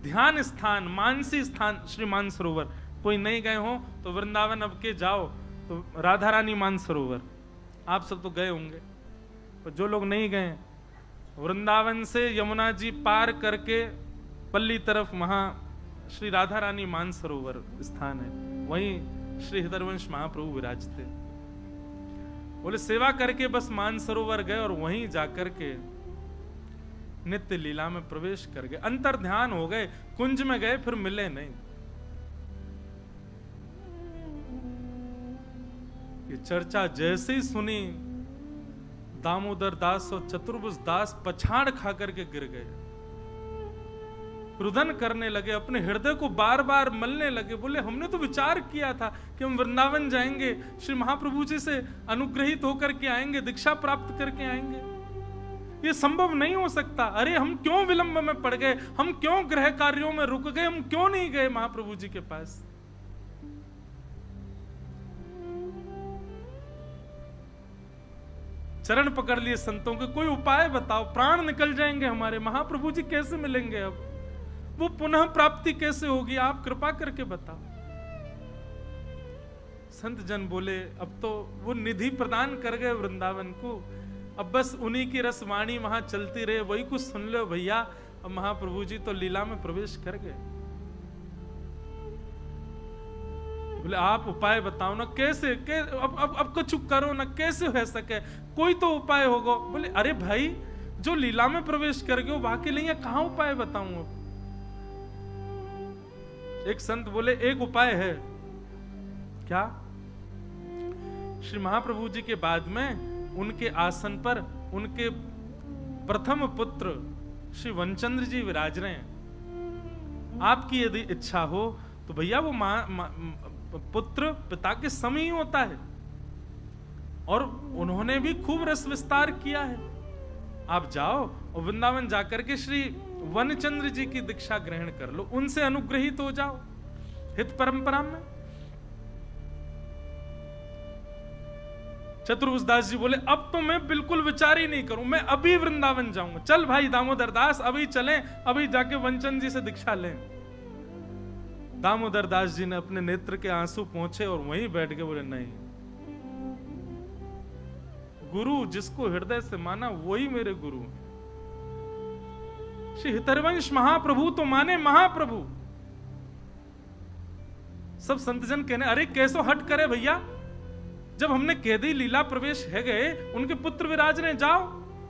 ध्यान स्थान, मानसी स्थान श्री मानसरोवर। कोई नहीं गए हो तो वृंदावन अब के जाओ तो राधा रानी मानसरोवर, आप सब तो गए होंगे, और जो लोग नहीं गए वृंदावन से यमुना जी पार करके पल्ली तरफ, वहां श्री राधा रानी मानसरोवर स्थान है, वहीं श्री हितरवंश महाप्रभु विराजते। बोले सेवा करके बस मानसरोवर गए और वहीं जाकर के नित्य लीला में प्रवेश कर गए, अंतर ध्यान हो गए, कुंज में गए फिर मिले नहीं। ये चर्चा जैसे ही सुनी, दामोदर दास और चतुर्भुज दास पछाड़ खा करके गिर गए, रुदन करने लगे, अपने हृदय को बार बार मलने लगे। बोले हमने तो विचार किया था कि हम वृंदावन जाएंगे, श्री महाप्रभु जी से अनुग्रहित होकर के आएंगे, दीक्षा प्राप्त करके आएंगे, ये संभव नहीं हो सकता। अरे हम क्यों विलंब में पड़ गए, हम क्यों गृह कार्यों में रुक गए, हम क्यों नहीं गए महाप्रभु जी के पास। चरण पकड़ लिए संतों के, कोई उपाय बताओ, प्राण निकल जाएंगे हमारे, महाप्रभु जी कैसे मिलेंगे, अब वो पुनः प्राप्ति कैसे होगी, आप कृपा करके बताओ। संत जन बोले अब तो वो निधि प्रदान कर गए वृंदावन को, अब बस उन्हीं की रसवाणी वहां चलती रहे, वही कुछ सुन लो भैया। अब महाप्रभु जी तो लीला में प्रवेश कर गए। बोले आप उपाय बताओ ना, कैसे अब कुछ करो ना, कैसे हो सके, कोई तो उपाय होगा। बोले अरे भाई जो लीला में प्रवेश कर गए वाके लिए कहां उपाय बताऊं। अब एक संत बोले एक उपाय है। क्या? श्री महाप्रभु जी के बाद में उनके आसन पर उनके प्रथम पुत्र श्री वनचंद्र जी विराज रहे हैं। आपकी यदि इच्छा हो तो भैया वो पुत्र पिता के समय ही होता है, और उन्होंने भी खूब रस विस्तार किया है। आप जाओ और वृंदावन जाकर के श्री वनचंद्र जी की दीक्षा ग्रहण कर लो, उनसे अनुग्रहित हो जाओ हित परंपरा में। चतुर्भुज दास जी बोले अब तो मैं बिल्कुल विचार ही नहीं करूं, मैं अभी वृंदावन जाऊंगा। चल भाई दामोदर दास अभी चलें, अभी जाके वनचंद जी से दीक्षा लें। दामोदर दास जी ने अपने नेत्र के आंसू पोंछे और वहीं बैठ के बोले नहीं, गुरु जिसको हृदय से माना वही मेरे गुरु हैं। श्री हितरवंश महाप्रभु तो माने महाप्रभु। सब संतजन कहने अरे कैसो हट करे भैया, जब हमने कह दी लीला प्रवेश है गए, उनके पुत्र विराज रहे, जाओ।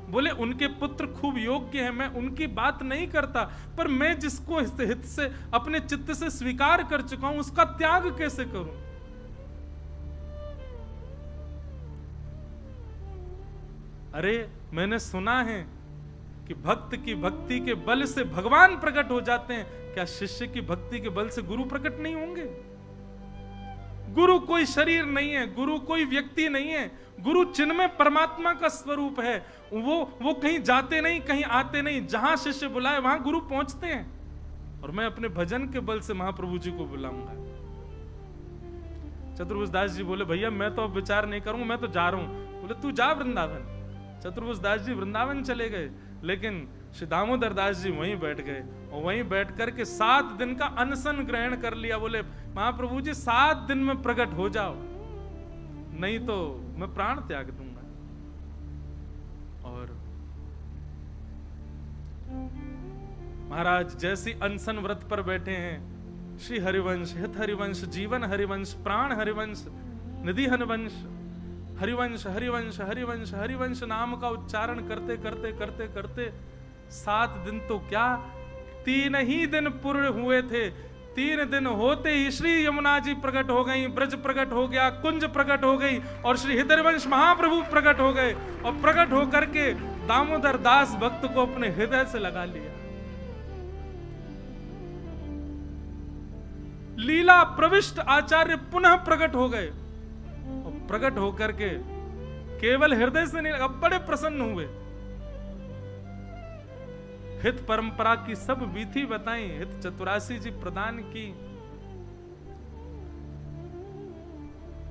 बोले उनके पुत्र खूब योग्य हैं, मैं उनकी बात नहीं करता, पर मैं जिसको हित से अपने चित्त से स्वीकार कर चुका हूं उसका त्याग कैसे करूं। अरे मैंने सुना है कि भक्त की भक्ति के बल से भगवान प्रकट हो जाते हैं, क्या शिष्य की भक्ति के बल से गुरु प्रकट नहीं होंगे? गुरु कोई शरीर नहीं है, गुरु कोई व्यक्ति नहीं है, गुरु चिन्मय परमात्मा का स्वरूप है। वो कहीं जाते नहीं, कहीं आते नहीं, जहां शिष्य बुलाए वहां गुरु पहुंचते हैं। और मैं अपने भजन के बल से महाप्रभु जी को बुलाऊंगा। चतुर्भुज दास जी बोले भैया मैं तो अब विचार नहीं करूंगा, मैं तो जा रहा हूं। बोले तू जा वृंदावन। चतुर्भुज दास जी वृंदावन चले गए, लेकिन श्री दामोदर दास जी वहीं बैठ गए और वहीं बैठ करके 7 दिन का अनशन ग्रहण कर लिया। बोले महाप्रभु जी 7 दिन में प्रकट हो जाओ, नहीं तो मैं प्राण त्याग दूंगा। और महाराज जैसी अनशन व्रत पर बैठे हैं, श्री हरिवंश, हित हरिवंश, जीवन हरिवंश, प्राण हरिवंश, निधि हरिवंश, हरिवंश हरिवंश हरिवंश हरिवंश नाम का उच्चारण करते करते करते करते 7 दिन तो क्या 3 ही दिन पूर्ण हुए थे। 3 दिन होते ही श्री यमुना जी प्रकट हो गई, ब्रज प्रकट हो गया, कुंज प्रकट हो गई और श्री हृदयवंश महाप्रभु प्रकट हो गए। और प्रकट होकर के दामोदर दास भक्त को अपने हृदय से लगा लिया। लीला प्रविष्ट आचार्य पुनः प्रकट हो गए और प्रकट होकर के केवल हृदय से नहीं लगा, बड़े प्रसन्न हुए। हित परंपरा की सब विधि बताई, हित चतुरासी जी प्रदान की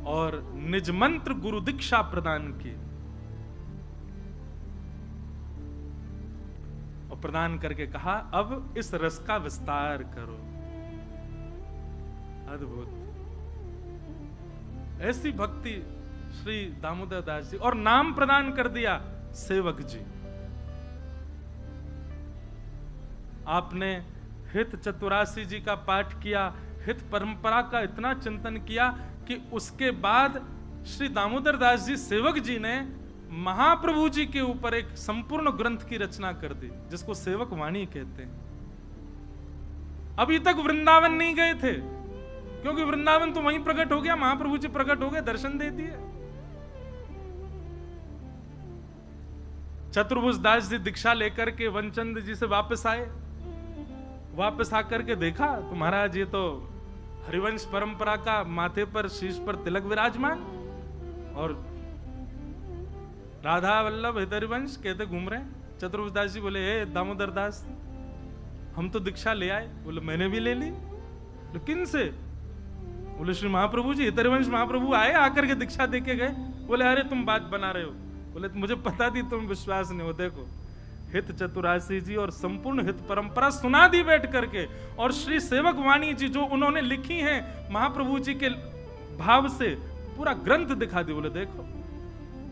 और निज मंत्र गुरु दीक्षा प्रदान की। और प्रदान करके कहा अब इस रस का विस्तार करो। अद्भुत ऐसी भक्ति श्री दामोदर दास जी। और नाम प्रदान कर दिया सेवक जी। आपने हित चतुरासी जी का पाठ किया, हित परंपरा का इतना चिंतन किया कि उसके बाद श्री दामोदर दास जी सेवक जी ने महाप्रभु जी के ऊपर एक संपूर्ण ग्रंथ की रचना कर दी, जिसको सेवक वाणी कहते हैं। अभी तक वृंदावन नहीं गए थे, क्योंकि वृंदावन तो वहीं प्रकट हो गया, महाप्रभु जी प्रकट हो गए, दर्शन दे दिए। चतुर्भुज दास जी दीक्षा लेकर के वनचंद जी से वापस आए। वापस आकर के देखा तो महाराज ये तो हरिवंश परंपरा का माथे पर शीश पर तिलक विराजमान और राधा वल्लभ हित हरिवंश कहते घूम रहे हैं। चतुर्भुज दास जी बोले हे दामोदर दास, हम तो दीक्षा ले आए। बोले मैंने भी ले ली। किन से? बोले श्री महाप्रभु जी, हित हरिवंश महाप्रभु आए, आकर के दीक्षा दे के गए। बोले अरे तुम बात बना रहे हो, बोले मुझे पता थी तुम विश्वास नहीं हो। देखो हित चतुरासी जी और संपूर्ण हित परंपरा सुना दी बैठ करके, और श्री सेवक वाणी जी जो उन्होंने लिखी हैं महाप्रभु जी के भाव से पूरा ग्रंथ दिखा दी। बोले देखो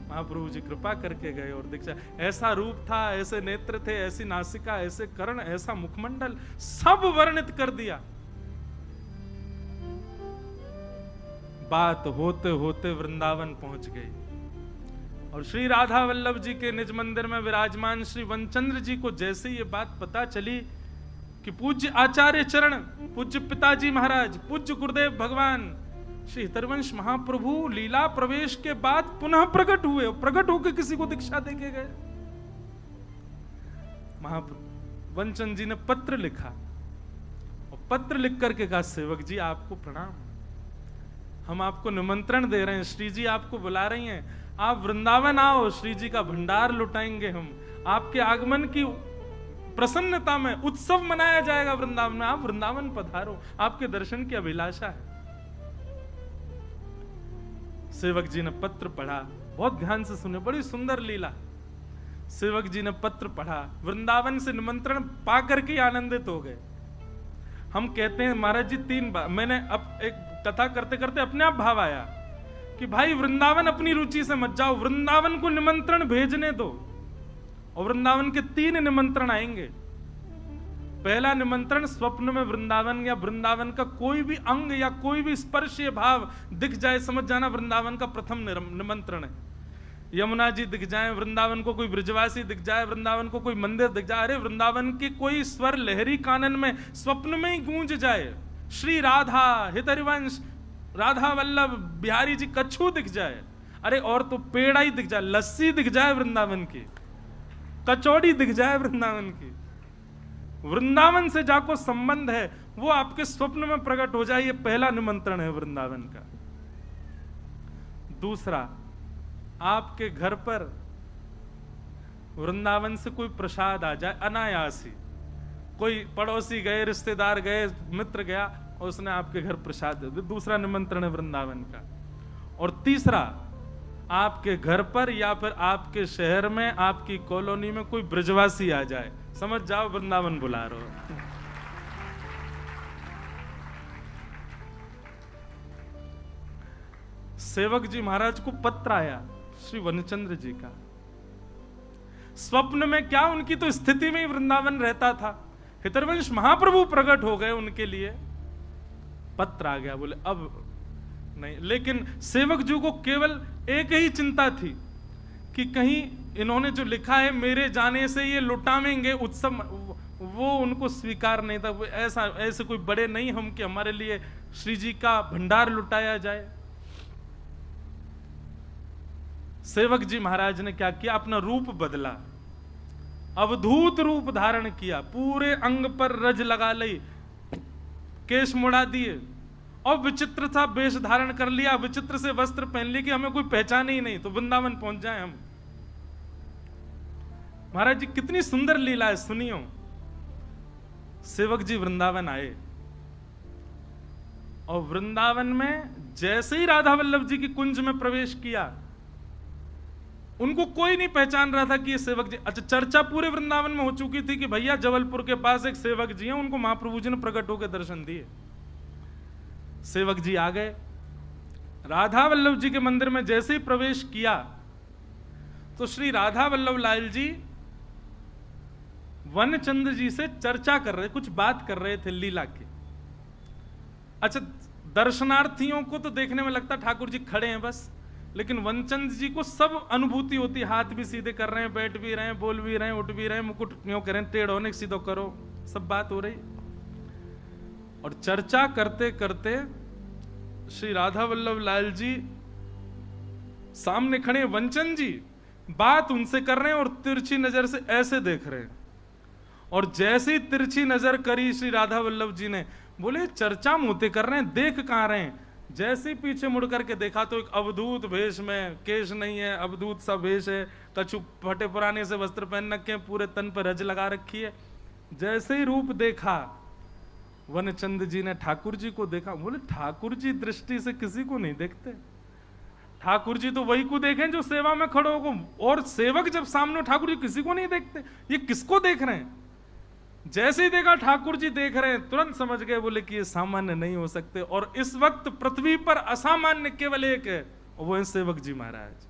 महाप्रभु जी कृपा करके गए और दीक्षा, ऐसा रूप था, ऐसे नेत्र थे, ऐसी नासिका, ऐसे कर्ण, ऐसा मुखमंडल, सब वर्णित कर दिया। बात होते होते वृंदावन पहुंच गई और श्री राधा वल्लभ जी के निज मंदिर में विराजमान श्री वनचंद्र जी को जैसे ये बात पता चली कि पूज्य आचार्य चरण, पूज्य पिताजी महाराज, पूज्य गुरुदेव भगवान श्री हितरवंश महाप्रभु लीला प्रवेश के बाद पुनः प्रकट हुए, प्रकट होकर किसी को दीक्षा देके गए। महाप्रभु वनचंद जी ने पत्र लिखा और पत्र लिख करके कहा, सेवक जी आपको प्रणाम, हम आपको निमंत्रण दे रहे हैं, श्री जी आपको बुला रही हैं, आप वृंदावन आओ, श्री जी का भंडार लुटाएंगे हम, आपके आगमन की प्रसन्नता में उत्सव मनाया जाएगा वृंदावन में, आप वृंदावन पधारो, आपके दर्शन की अभिलाषा है। सेवक जी ने पत्र पढ़ा, बहुत ध्यान से सुने, बड़ी सुंदर लीला। सेवक जी ने पत्र पढ़ा, वृंदावन से निमंत्रण पा करके आनंदित हो गए। हम कहते हैं महाराज जी 3 बार, मैंने अब एक कथा करते करते अपने आप भाव आया कि भाई वृंदावन अपनी रुचि से मत जाओ, वृंदावन को निमंत्रण भेजने दो। और वृंदावन के 3 निमंत्रण आएंगे। पहला निमंत्रण स्वप्न में वृंदावन या वृंदावन का कोई भी अंग या कोई भी स्पर्शीय भाव दिख जाए, समझ जाना वृंदावन का प्रथम निमंत्रण है। यमुना जी दिख जाए, वृंदावन को कोई ब्रजवासी दिख जाए, वृंदावन को कोई मंदिर दिख जाए, अरे वृंदावन की कोई स्वर लहरी कानन में स्वप्न में ही गूंज जाए, श्री राधा हितरिवंश राधा वल्लभ बिहारी जी कच्छू दिख जाए, अरे और तो पेड़ा ही दिख जाए, लस्सी दिख जाए वृंदावन की, कचौड़ी दिख जाए वृंदावन की, वृंदावन से जाको संबंध है वो आपके स्वप्न में प्रकट हो जाए, ये पहला निमंत्रण है वृंदावन का। दूसरा, आपके घर पर वृंदावन से कोई प्रसाद आ जाए अनायास ही, कोई पड़ोसी गए, रिश्तेदार गए, मित्र गया और उसने आपके घर प्रसाद दे दिया, दूसरा निमंत्रण है वृंदावन का। और तीसरा, आपके घर पर या फिर आपके शहर में, आपकी कॉलोनी में कोई ब्रजवासी आ जाए, समझ जाओ वृंदावन बुला रहे हो। सेवक जी महाराज को पत्र आया श्री वनचंद्र जी का, स्वप्न में क्या, उनकी तो स्थिति में ही वृंदावन रहता था, हितरवंश महाप्रभु प्रकट हो गए उनके लिए, पत्र आ गया। बोले अब नहीं, लेकिन सेवक जी को केवल एक ही चिंता थी कि कहीं इन्होंने जो लिखा है मेरे जाने से ये लुटावेंगे उत्सव, वो उनको स्वीकार नहीं था। वो ऐसे कोई बड़े नहीं हम कि हमारे लिए श्री जी का भंडार लुटाया जाए। सेवक जी महाराज ने क्या किया, अपना रूप बदला, अवधूत रूप धारण किया, पूरे अंग पर रज लगा ली, केश मुड़ा दिए और विचित्र सा वेश धारण कर लिया, विचित्र से वस्त्र पहन लिए कि हमें कोई पहचाने ही नहीं, तो वृंदावन पहुंच जाए हम। महाराज जी कितनी सुंदर लीला है, सुनियो। सेवक जी वृंदावन आए और वृंदावन में जैसे ही राधा वल्लभ जी की कुंज में प्रवेश किया, उनको कोई नहीं पहचान रहा था कि ये सेवक जी। अच्छा, चर्चा पूरे वृंदावन में हो चुकी थी कि भैया जबलपुर के पास एक सेवक जी हैं, उनको महाप्रभु जी ने प्रकट होकर दर्शन दिए। सेवक जी आ गए, राधा वल्लभ जी के मंदिर में जैसे ही प्रवेश किया तो श्री राधा वल्लभ लाल जी वनचंद्र जी से चर्चा कर रहे, कुछ बात कर रहे थे लीला की। अच्छा, दर्शनार्थियों को तो देखने में लगता ठाकुर जी खड़े हैं बस, लेकिन वनचंद जी को सब अनुभूति होती, हाथ भी सीधे कर रहे हैं, बैठ भी रहे हैं, बोल भी रहे हैं, उठ भी रहे हैं, मुकुट यूं करें, टेढ़ होने सीधो करो, सब बात हो रही। और चर्चा करते करते श्री राधा वल्लभ लाल जी सामने खड़े, वनचंद जी बात उनसे कर रहे हैं और तिरछी नजर से ऐसे देख रहे हैं। और जैसे ही तिरछी नजर करी श्री राधा वल्लभ जी ने, बोले चर्चा मोते कर रहे हैं, देख कहां रहे हैं। जैसे ही पीछे मुड़ करके देखा तो एक अवधूत वेश में, केश नहीं है, अवधूत सा वेश है, कछु फटे पुराने से वस्त्र पहन रखे हैं, पूरे तन पर रज लगा रखी है। जैसे ही रूप देखा, वनचंद जी ने ठाकुर जी को देखा, बोले ठाकुर जी दृष्टि से किसी को नहीं देखते, ठाकुर जी तो वही को देखें जो सेवा में खड़े हो, और सेवक जब सामने ठाकुर जी किसी को नहीं देखते, ये किसको देख रहे हैं? जैसे ही देखा ठाकुर जी देख रहे हैं, तुरंत समझ गए, बोले कि ये सामान्य नहीं हो सकते। और इस वक्त पृथ्वी पर असामान्य केवल एक है, और वो है सेवक जी महाराज।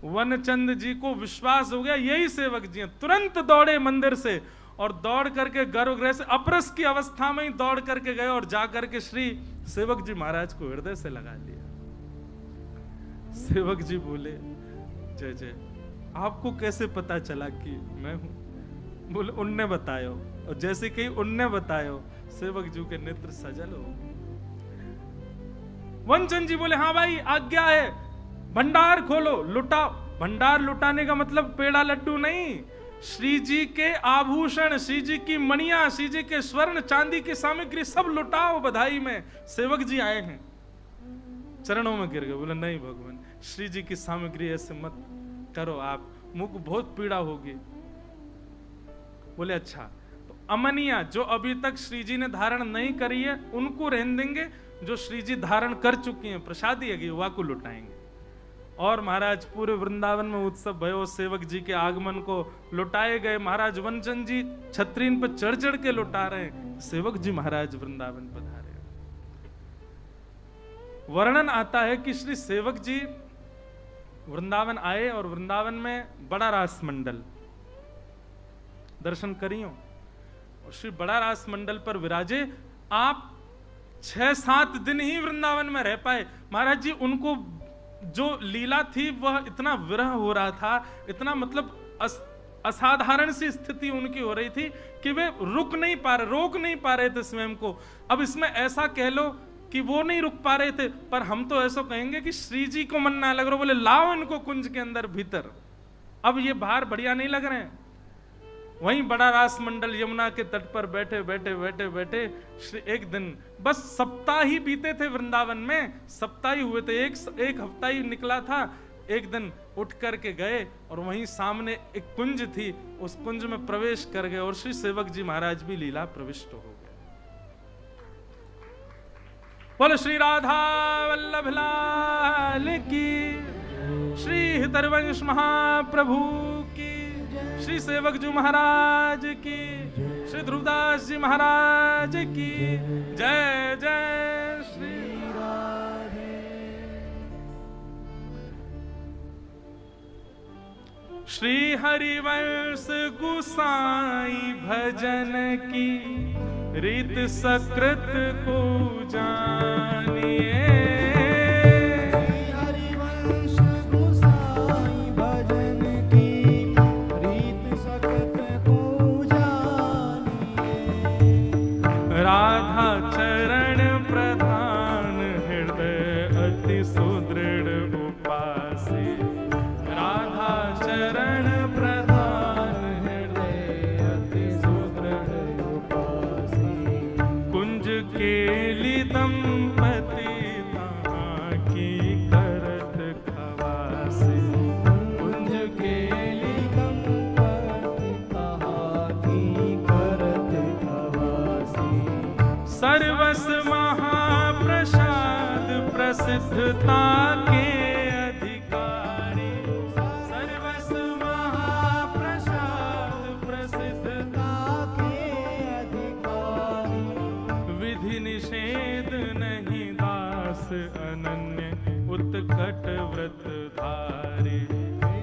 वनचंद जी को विश्वास हो गया यही सेवक जी हैं। तुरंत दौड़े मंदिर से, और दौड़ करके गर्भगृह से अपरस की अवस्था में ही दौड़ करके गए, और जाकर के श्री सेवक जी महाराज को हृदय से लगा लिया। सेवक जी बोले, जय जय, आपको कैसे पता चला कि मैं हूं? बोले उनने बतायो। और जैसे कही उनने बतायो, सेवक जी के नेत्र सजल हो। वनचंद जी बोले, हाँ भाई आज्ञा है, भंडार खोलो, लुटाओ। भंडार लुटाने का मतलब पेड़ा लड्डू नहीं, श्री जी के आभूषण, श्री जी की मणियां, श्री जी के स्वर्ण चांदी की सामग्री सब लुटाओ बधाई में। सेवक जी आए हैं, चरणों में गिर गए, बोले नहीं भगवान, श्री जी की सामग्री ऐसे मत करो आप, मुझको बहुत पीड़ा होगी। बोले अच्छा, तो अमनिया जो अभी तक श्री जी ने धारण नहीं करी है उनको रहने देंगे, जो श्री जी धारण कर चुकी हैं प्रसादी है युवा को लुटाएंगे। और महाराज पूरे वृंदावन में उत्सव भयो, सेवक जी के आगमन को लुटाए गए। महाराज वनचंद जी छतरीन पर चढ़ चढ़ के लुटा रहे हैं, सेवक जी महाराज वृंदावन पधारे। वर्णन आता है कि श्री सेवक जी वृंदावन आए, और वृंदावन में बड़ा रास मंडल दर्शन करियो, और श्री बड़ा रास मंडल पर विराजे। आप 6-7 दिन ही वृंदावन में रह पाए। महाराज जी उनको जो लीला थी वह इतना विरह हो रहा था, इतना मतलब असाधारण सी स्थिति उनकी हो रही थी कि वे रोक नहीं पा रहे थे स्वयं को। अब इसमें ऐसा कह लो कि वो नहीं रुक पा रहे थे, पर हम तो ऐसा कहेंगे कि श्री जी को मन ना लग रहा, बोले लाओ इनको कुंज के अंदर भीतर, अब ये बाहर बढ़िया नहीं लग रहे हैं। वहीं बड़ा रास मंडल यमुना के तट पर बैठे बैठे बैठे बैठे एक दिन, बस सप्ताह ही बीते थे वृंदावन में, सप्ताह ही हुए थे, एक हफ्ता ही निकला था। एक दिन उठ करके गए और वहीं सामने एक कुंज थी, उस कुंज में प्रवेश कर गए, और श्री सेवक जी महाराज भी लीला प्रविष्ट हो गए। बोलो श्री राधा वल्लभ लाल की, श्री हितरवंश महाप्रभु की, श्री सेवक जी महाराज की, श्री ध्रुवदास जी महाराज की जय जय श्री राधे। श्री हरिवंश गुसाई भजन की रीत सकृत को जानिए। राधा चरण प्रधान हृदय अति सुदृढ़ उपासी, राधा चरण प्रधान हृदय अति सुदृढ़ उपासी। कुंज केली दंपति तहाँ की करत खवासी, कुंज केली दंपति तहाँ की करत खवासी। सर्वस महाप्रसाद प्रसिद्धता के अधिकारी, सर्वस महाप्रसाद प्रसिद्धता के अधिकारी। विधि निषेध नहीं दास अनन्य उत्कट व्रत धारी,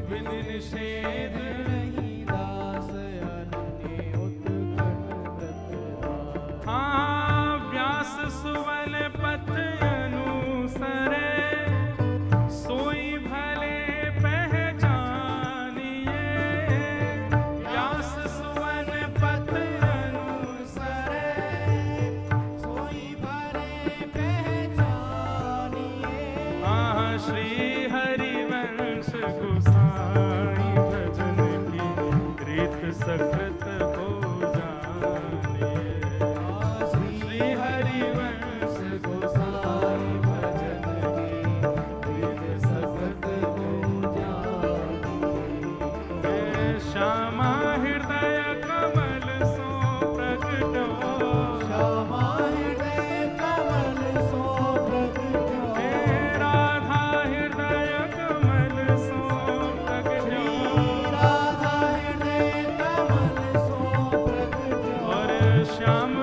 विधि निषेध नहीं दास अनन्य उत्कट व्रत धारी। सुवन पथ अनुसरे सोई भले पहचानिए, व्यास सुवन पथ अनुसरे सोई भले पहचानिए। श्री हरिवंश गुसाई भजन की रीत सकृत हो जानिए। श्री हरिवंश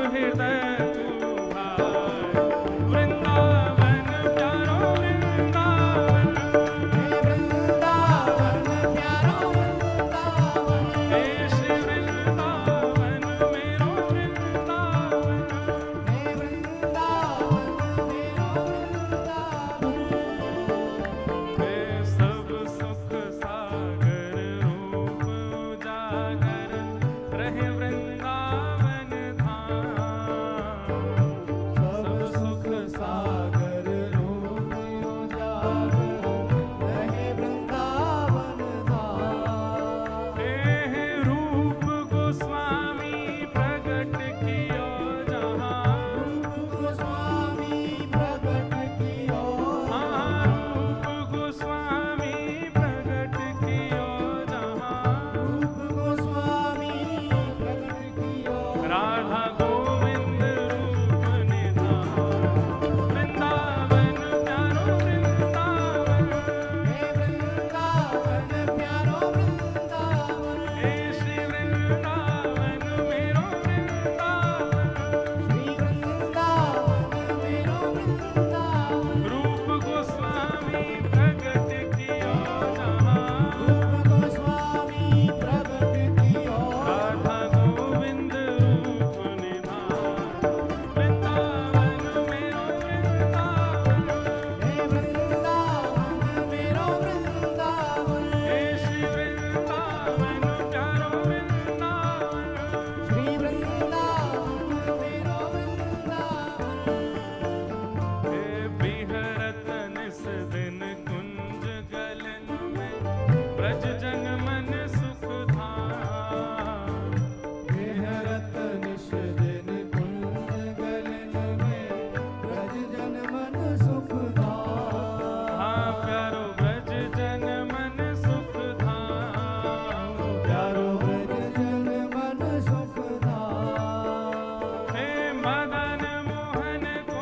हृदय तू भाई। वृंदावन प्यारो वृंदावन, वृंदावन प्यारो वृंदावन, हे श्री वृंदावन मेरो वृंदावन। वृंदावन मेरो वृंदावन, हे सब सुख सागर रूप उजागर रहे वृंदावन धाम। सब सुख सागर रूप उजागर रहे वृंदावन धाम। हे रूप गोस्वामी प्रगट कियो जहाँ, रूप गोस्वामी प्रगट कियो, रूप गोस्वामी प्रगट कियो जहाँ। रूप गोस्वामी प्रगट कियो, राधा गोविंद रूप निधान। वृंदावन प्यारो वृंदावन, हे वृंदावन प्यारो वृंदावन, हे श्री वृंदावन मेरो वृंदावन। श्री वृंदावन मेरो वृंदावन। रूप गोस्वामी प्रगट कियो जहाँ, रूप गोस्वामी प्रगट कियो, राधा गोविंद रूप निधान। वृंदावन मेरो वृंदावन, हे वृंदावन मेरो वृंदावन, हे श्री वृंदावन प्यारो वृंदावन। श्री वृंदावन मेरो वृंदावन। हे बिहरत निस दिन कुंज गलन में, ब्रज जन मन सुख धाम। विहरत निश दिन कुंज गलन में, ब्रज जन मन सुख हाँ धाम। प्यारो ब्रज जन मन सुख धाम। प्यारो ब्रज जन मन सुख धाम। हे मदन मोहन को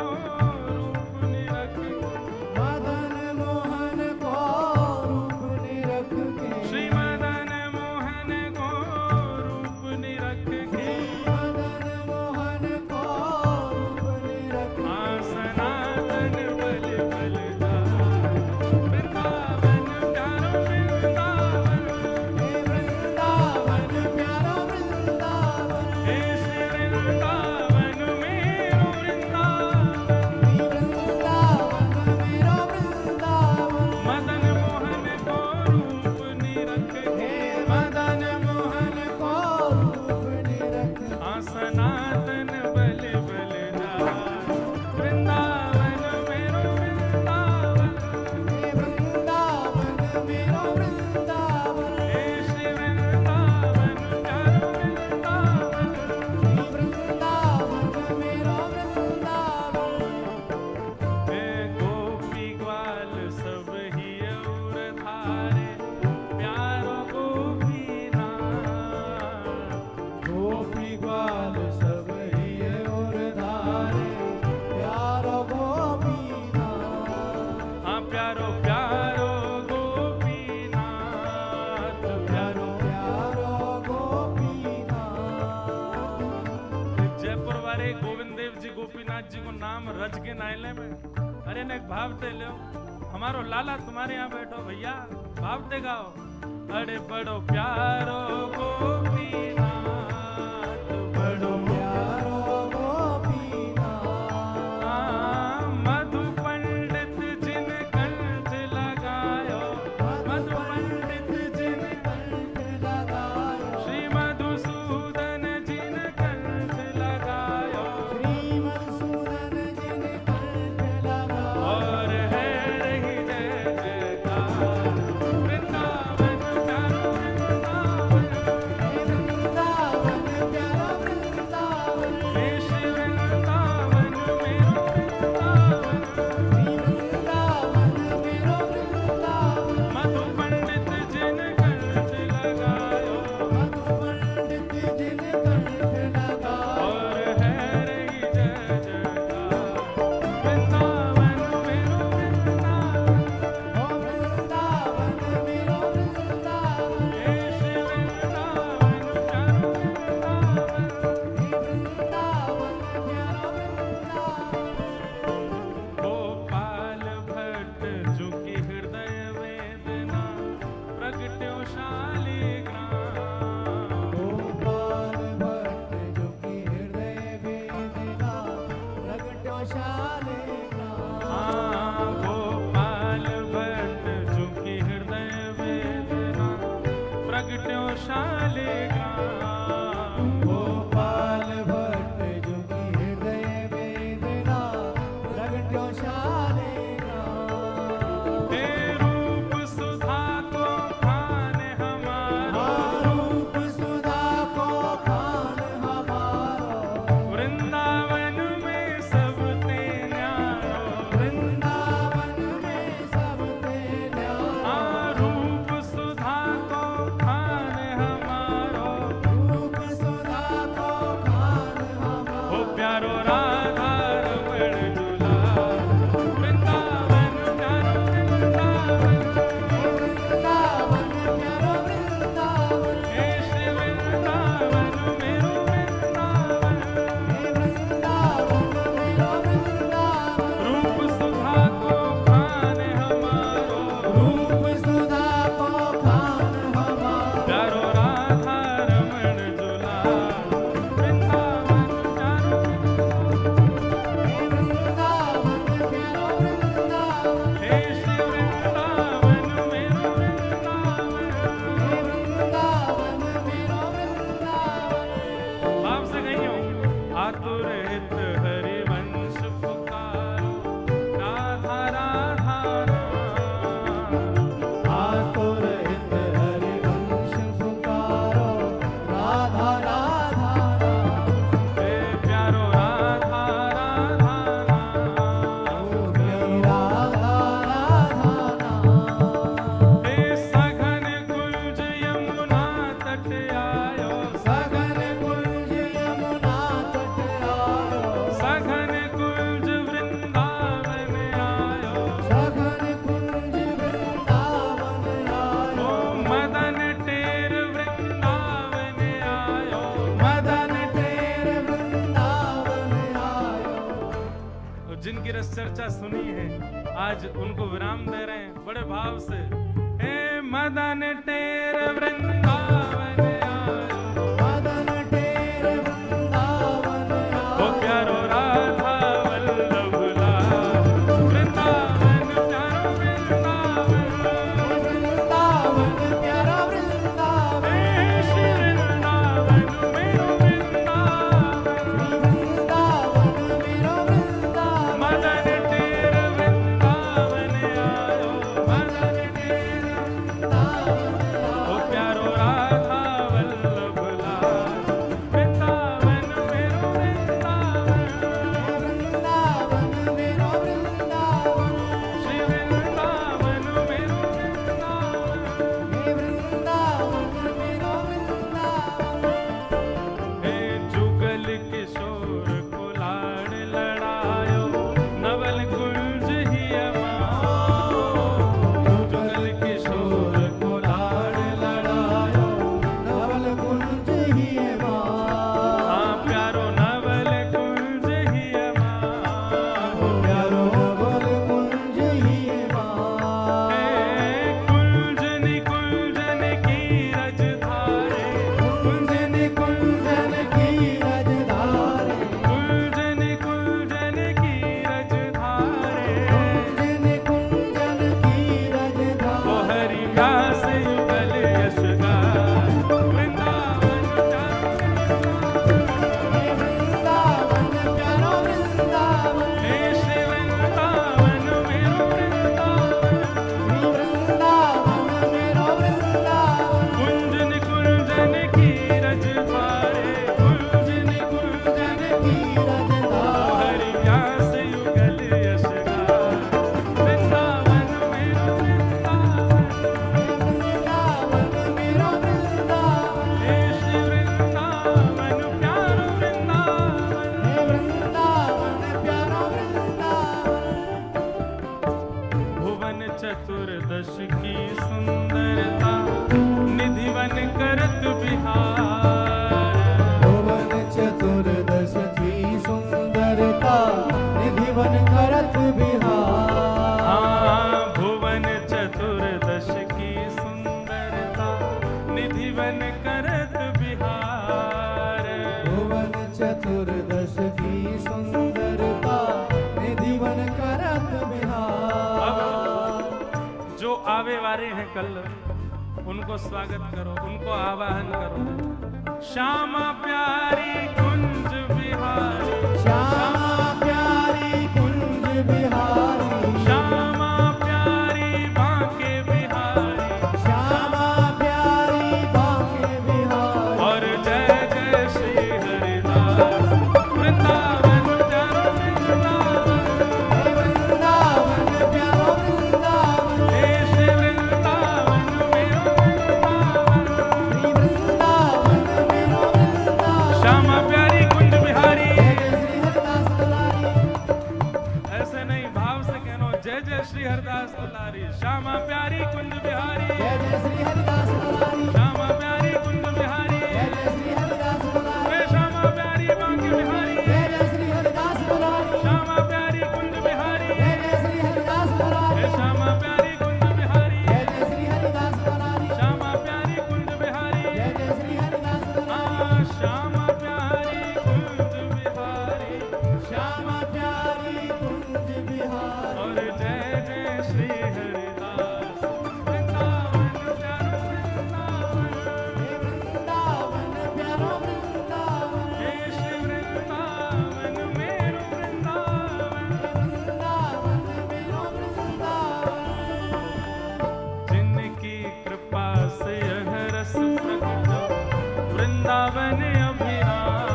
रूप निरख, मदन मोहन को रूप निरख के, श्री मदन मोहन को रूप निरख के। मदन मोहन को रूप निरख के, सनातन बल बल जाए। वृंदावन प्यारो वृंदावन, हे वृंदावन प्यारो वृंदावन, हे श्री वृंदावन मेरो वृंदावन। श्री वृंदावन मेरो वृंदावन। मदन मोहन को रूप निरख हे के। मदन मोहन को रूप निरख के, सनातन बल बल जाए। वृंदावन मेरो वृंदावन, हे वृंदावन मेरो वृंदावन, हे श्री वृंदावन प्यारो वृंदावन। श्री वृंदावन मेरो वृंदावन। हे गोपी ग्वाल सब ही और धारे, प्यारो गोपीनाथ। गोपी ग्वाल सब ही और धारे, प्यारो गोपीनाथ। हाँ प्यारो प्यारो गोपीनाथ। प्यारो प्यारो गोपीनाथ। जयपुर वाले गोविंद देव जी गोपीनाथ जी को नाम रज के नायले में अरे ने एक भाव दे लो। हमारो लाला तुम्हारे यहाँ बैठो भैया, भाव दे गाओ। अरे बड़ो प्यारो गोपीनाथ, बड़ो प्यारो गोपीनाथ। मधु पंडित जिन कंठ लगायो, मधु पंडित जिन कंठ लगायो, श्री मधुसूदन जिन कंठ लगायो। श्री मधुसूदन जिन कंठ लगायो। और है रही जय जयकार। वृंदावन प्यारो वृंदावन, हे प्यारो राधा रमण झूला वृंदावन प्यारो वृंदावन हे श्री वृंदावन मेरो वृंदावन रूप सुधा को खाने हमारो प्यारो राधा रमण झूला वृंदावन प्यारो हे श्री वृंदावन मेरो वृंदावन भाव से कहियो आतुर हित हरिवंश पुकारो राधा राधा हे प्यारो राधा राधा हे सघन कुंज यमुना तट आयो सघन कुंज वृंदावन आयो ओ मदन टेर वृंदावन आयो तो जिनकी रस चर्चा सुनी है आज उनको विराम दे रहे हैं बड़े भाव से हे मदन टेर वृंदावन आयो ओ प्यारो राधा वल्लभ लाल वृंदावन प्यारो वृंदावन हे श्री वृंदावन मेरो वृंदावन मदन टेर वृंदावन आयो मदन टेर ओ प्यारो राधा वल्लभ लाल वृंदावन मेरो वृंदावन श्री वृंदावन मेरो वृंदावन हे जुगल किशोर को लाड़ लड़ायो नवल कुंज ही जुगल किशोर को लाड़ लड़ायो हाँ प्यारो नवल कुंज ही कुंजन कुंजन की रजधारे कुंजन कुंजन की रजधारे ओ हरि व्यास युगल यश गान वृंदावन हे श्री वृंदावन मेरो वृंदावन कुंजन कुंजन की रजधारे कुंजन कुंजन की हरि व्यास युगल यश गान वृंदावन मेरो वृंदावन हे श्री वृंदावन प्यारो वृंदावन भुवन चतुर्दश की सुंदरता निधिवन करत बिहार चतुर्दश की सुंदरता निधिवन करत बिहार हाँ भुवन चतुर्दश की सुंदरता निधिवन करत बिहार भुवन चतुर्दश की सुंदरता निधिवन करत बिहार जो आवे वाले हैं कल उनको स्वागत करो उनको आवाहन करो श्यामा प्यारी कुंज बिहारी श्यामा प्यारी कुंज बिहारी श्यामा प्यारी बांके बिहारी श्यामा प्यारी बांके बिहारी और जय जय श्री हरिदास वृंदावन प्यारो वृंदावन प्यारो वृंदावन हे श्री वृंदावन मेरो वृंदावन वृंदावन मेरो वृंदावन श्यामा प्यारी जय श्री हरिदास दुलारी श्यामा प्यारी कुंज बिहारी जय जय श्री हरिदास दुलारी श्यामा प्यारी कुंज बिहारी जय जय श्री हरिदास दुलारी जय श्यामा प्यारी बांके बिहारी जय जय श्री हरिदास दुलारी श्यामा प्यारी कुंज बिहारी जय जय श्री हरिदास दुलारी जय श्यामा प्यारी कुंज बिहारी जय जय श्री हरिदास दुलारी श्यामा प्यारी कुंज बिहारी जय जय श्री हरिदास दुलारी श्यामा प्यारी कुंज बिहारी श्यामा प्यारी कुंज बिहारी और जय जय श्री हरिदास वृंदावन प्यारो वृंदावन वृंदावन प्यारो वृंदावन जय श्री वृंदावन मेरो वृंदावन वृंदावन मेरो वृंदावन जिनकी कृपा से यह रस प्रकट वृंदावन अभिराम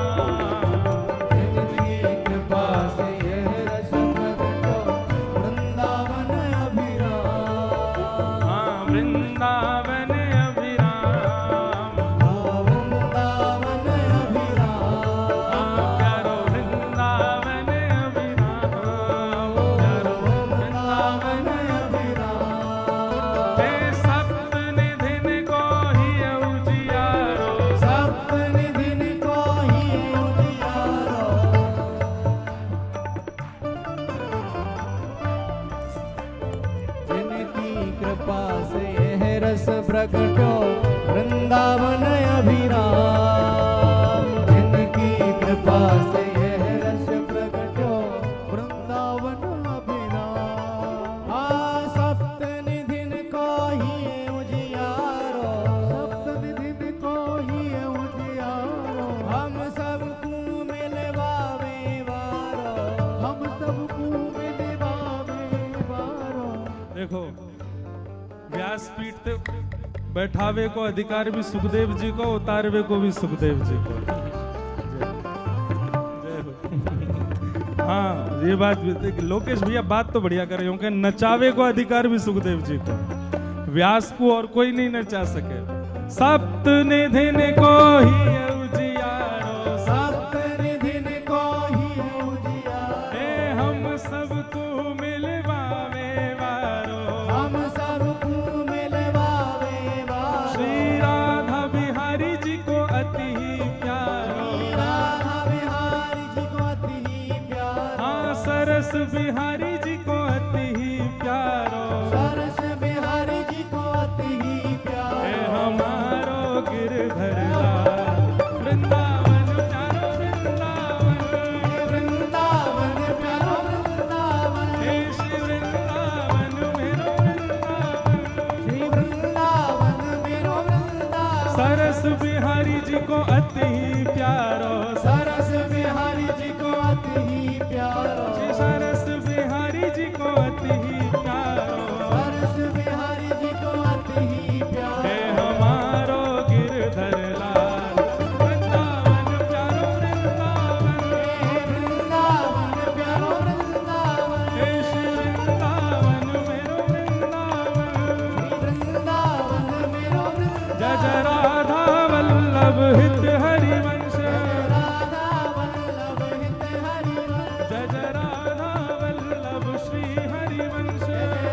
जिनकी कृपा से यह रस प्रकट वृंदावन अभिराम हाँ वृंदावन अभिराम वृंदावन अभिराम प्यारो वृंदावन अभिराम प्यारो वृंदावन अभिराम हे सप्त निधिन को ही उजियारो सप्त निधिन को ही उजियारो जिनकी कृपा से यह रस प्रकटो वृंदावन अभिराम जिनकी कृपा से यह रस प्रकटो वृंदावन अभिराम सप्त निधिन को ही उजियारो सप्त निधिन को ही उजियारो हम सबको मिलवावे वारो हम सबको मिलवावे वारो देखो व्यासपीठ पे बैठावे को अधिकार भी सुखदेव जी को, उतारवे को भी सुखदेव जी को। जय हो। हाँ ये बात भी लोकेश भैया बात तो बढ़िया कर रहे हो कि नचावे को अधिकार भी सुखदेव जी को, व्यास को और कोई नहीं नचा सके। सप्त निधिन को ही उजियारो सप्त निधिन को ही उजियारो हे हम सबको मिलवावे वारो हम सबको मिलवावे वारो श्री राधा बिहारी जी को अति ही प्यारो राधा बिहारी जी को अति ही प्यारो हाँ सरस बिहारी जी को अति ही प्यारो सरस बिहारी जी को अति ही हे प्यारो हमारो गिरधर लाल वृंदावन प्यारो वृंदावन वृंदावन प्यारो वृंदावन हे श्री वृंदावन मेरो वृंदावन श्री वृंदावन मेरो वृंदावन सरस बिहारी जी को अति ही प्यारो सरस बिहारी जी को अति ही प्यारो श्री सरस बिहारी जी को अति ही प्यारो सरस बिहारी जी को अति ही हे प्यारो हमारो गिरधर लाल वृंदावन प्यारो वृंदावन वृंदावन प्यारो वृंदावन हे श्री वृंदावन मेरो वृंदावन वृंदावन मेरो वृंदावन जय जय राधा वल्लभ हित हरिवंश राधा वल्लभ हित हरिवंश जय जय राधा वल्लभ श्री हरिवंश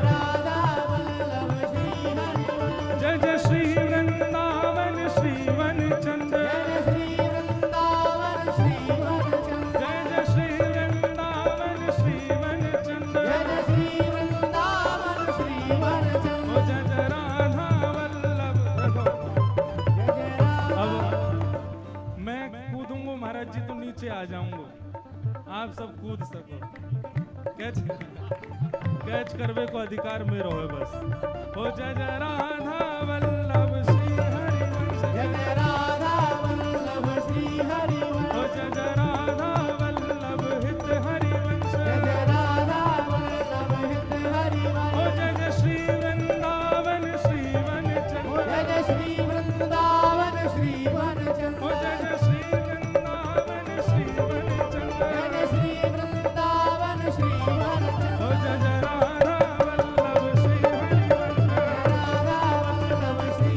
राधा वल्लभ श्री हरिवंश जय जय श्री वृंदावन श्री वनचंद्र जय श्री वृंदावन श्री वनचंद्र जय जय श्री वृंदावन श्री वनचंद्र जय श्री वृंदावन श्री वनचंद्र ओ जय जय राधा वल्लभ देखो जय जय राधा अब मैं कूदूंगा महाराज जी तो नीचे आ जाऊंगा, आप सब कूद सको। कैच कैच करवे को अधिकार में रहो बस। ओ जय जय राधा वल्लभ श्री हरिवंश जय जय राधा वल्लभ श्री हरिवंश ओ जय जय राधा वल्लभ हित हरिवंश जय जय राधा वल्लभ हित हरिवंश ओ जय जय श्री वृंदावन श्री वनचंद्र जय जय श्री वृंदावन श्री वनचंद्र ओ जय जय श्री वृंदावन श्री वनचंद्र जय जय श्री वृंदावन श्री वनचंद्र ओ जय जय राधा वल्लभ श्री हरिवंश राधा वल्लभ श्री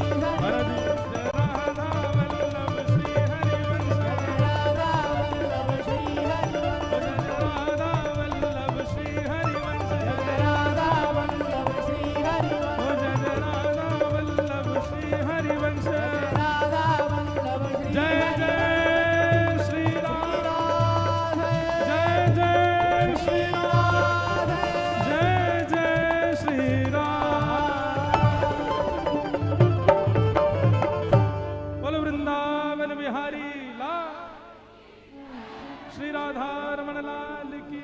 राधा रमण लाल की।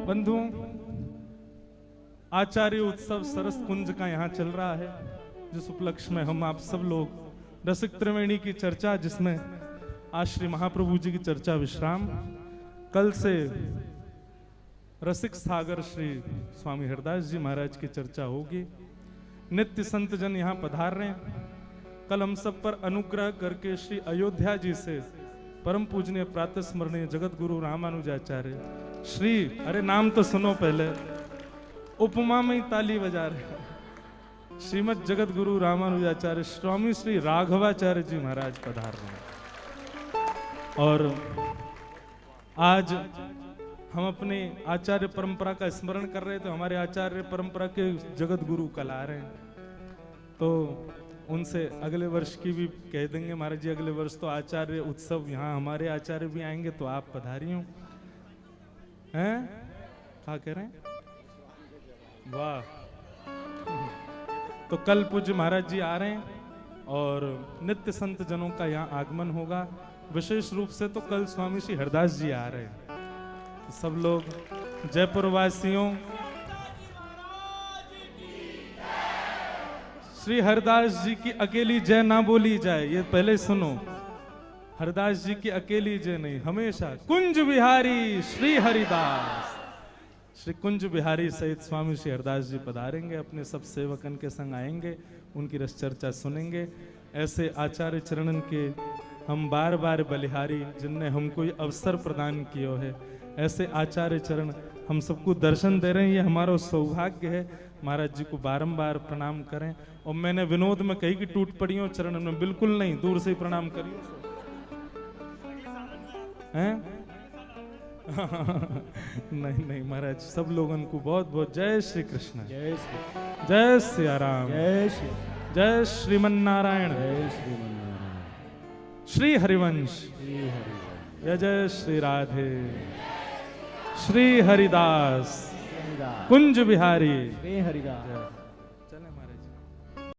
बंधुओं, आचार्य उत्सव सरस कुंज का यहाँ चल रहा है, जिस उपलक्ष्य में हम आप सब लोग रसिक त्रिवेणी की चर्चा, जिसमें आज श्री महाप्रभु जी की चर्चा विश्राम, कल से रसिक सागर श्री स्वामी हरदास जी महाराज की चर्चा होगी। नित्य संत जन यहाँ पधार रहे हैं। कल हम सब पर अनुग्रह करके श्री अयोध्या जी से परम पूजनीय प्रातः स्मरणीय जगत गुरु रामानुजाचार्य श्री, अरे नाम तो सुनो पहले, उपमा में ही ताली बजा रहे, श्रीमद जगत गुरु रामानुजाचार्य स्वामी श्री राघवाचार्य जी महाराज पधार रहे हैं। और आज हम अपने आचार्य परंपरा का स्मरण कर रहे थे। हमारे आचार्य परंपरा के जगत गुरु कल आ रहे हैं, तो उनसे अगले वर्ष की भी कह देंगे महाराज जी, अगले वर्ष तो आचार्य उत्सव यहाँ हमारे आचार्य भी आएंगे, तो आप पधारियो हैं। क्या कह रहे हैं? वाह। तो कल पूज्य महाराज जी आ रहे हैं और नित्य संत जनों का यहाँ आगमन होगा। विशेष रूप से तो कल स्वामी श्री हरदास जी आ रहे हैं। तो सब लोग जयपुर वासियों, श्री हरदास जी की अकेली जय ना बोली जाए, ये पहले सुनो। हरदास जी की अकेली जय नहीं, हमेशा कुंज बिहारी श्री हरिदास, श्री कुंज बिहारी सहित स्वामी श्री हरदास जी पधारेंगे, अपने सब सेवकन के संग आएंगे, उनकी रस चर्चा सुनेंगे। ऐसे आचार्य चरणन के हम बार बार बलिहारी, जिनने हमको ये अवसर प्रदान किया है, ऐसे आचार्य चरण हम सबको दर्शन दे रहे हैं, ये हमारा सौभाग्य है। महाराज जी को बारंबार प्रणाम करें। और मैंने विनोद में कही कि टूट पड़ी हो चरण में, बिल्कुल नहीं, दूर से ही प्रणाम करिए हैं। नहीं नहीं महाराज, सब लोगों को बहुत बहुत जय श्री कृष्ण, जय श्री, जय सिया राम, जय श्री, जय श्रीमन नारायण, जय श्रीमन्नारायण, श्री हरिवंश, श्री हरिवंश, जय जय श्री राधे, श्री हरिदास, हरिदास, कुंज बिहारी, श्री हरिदास।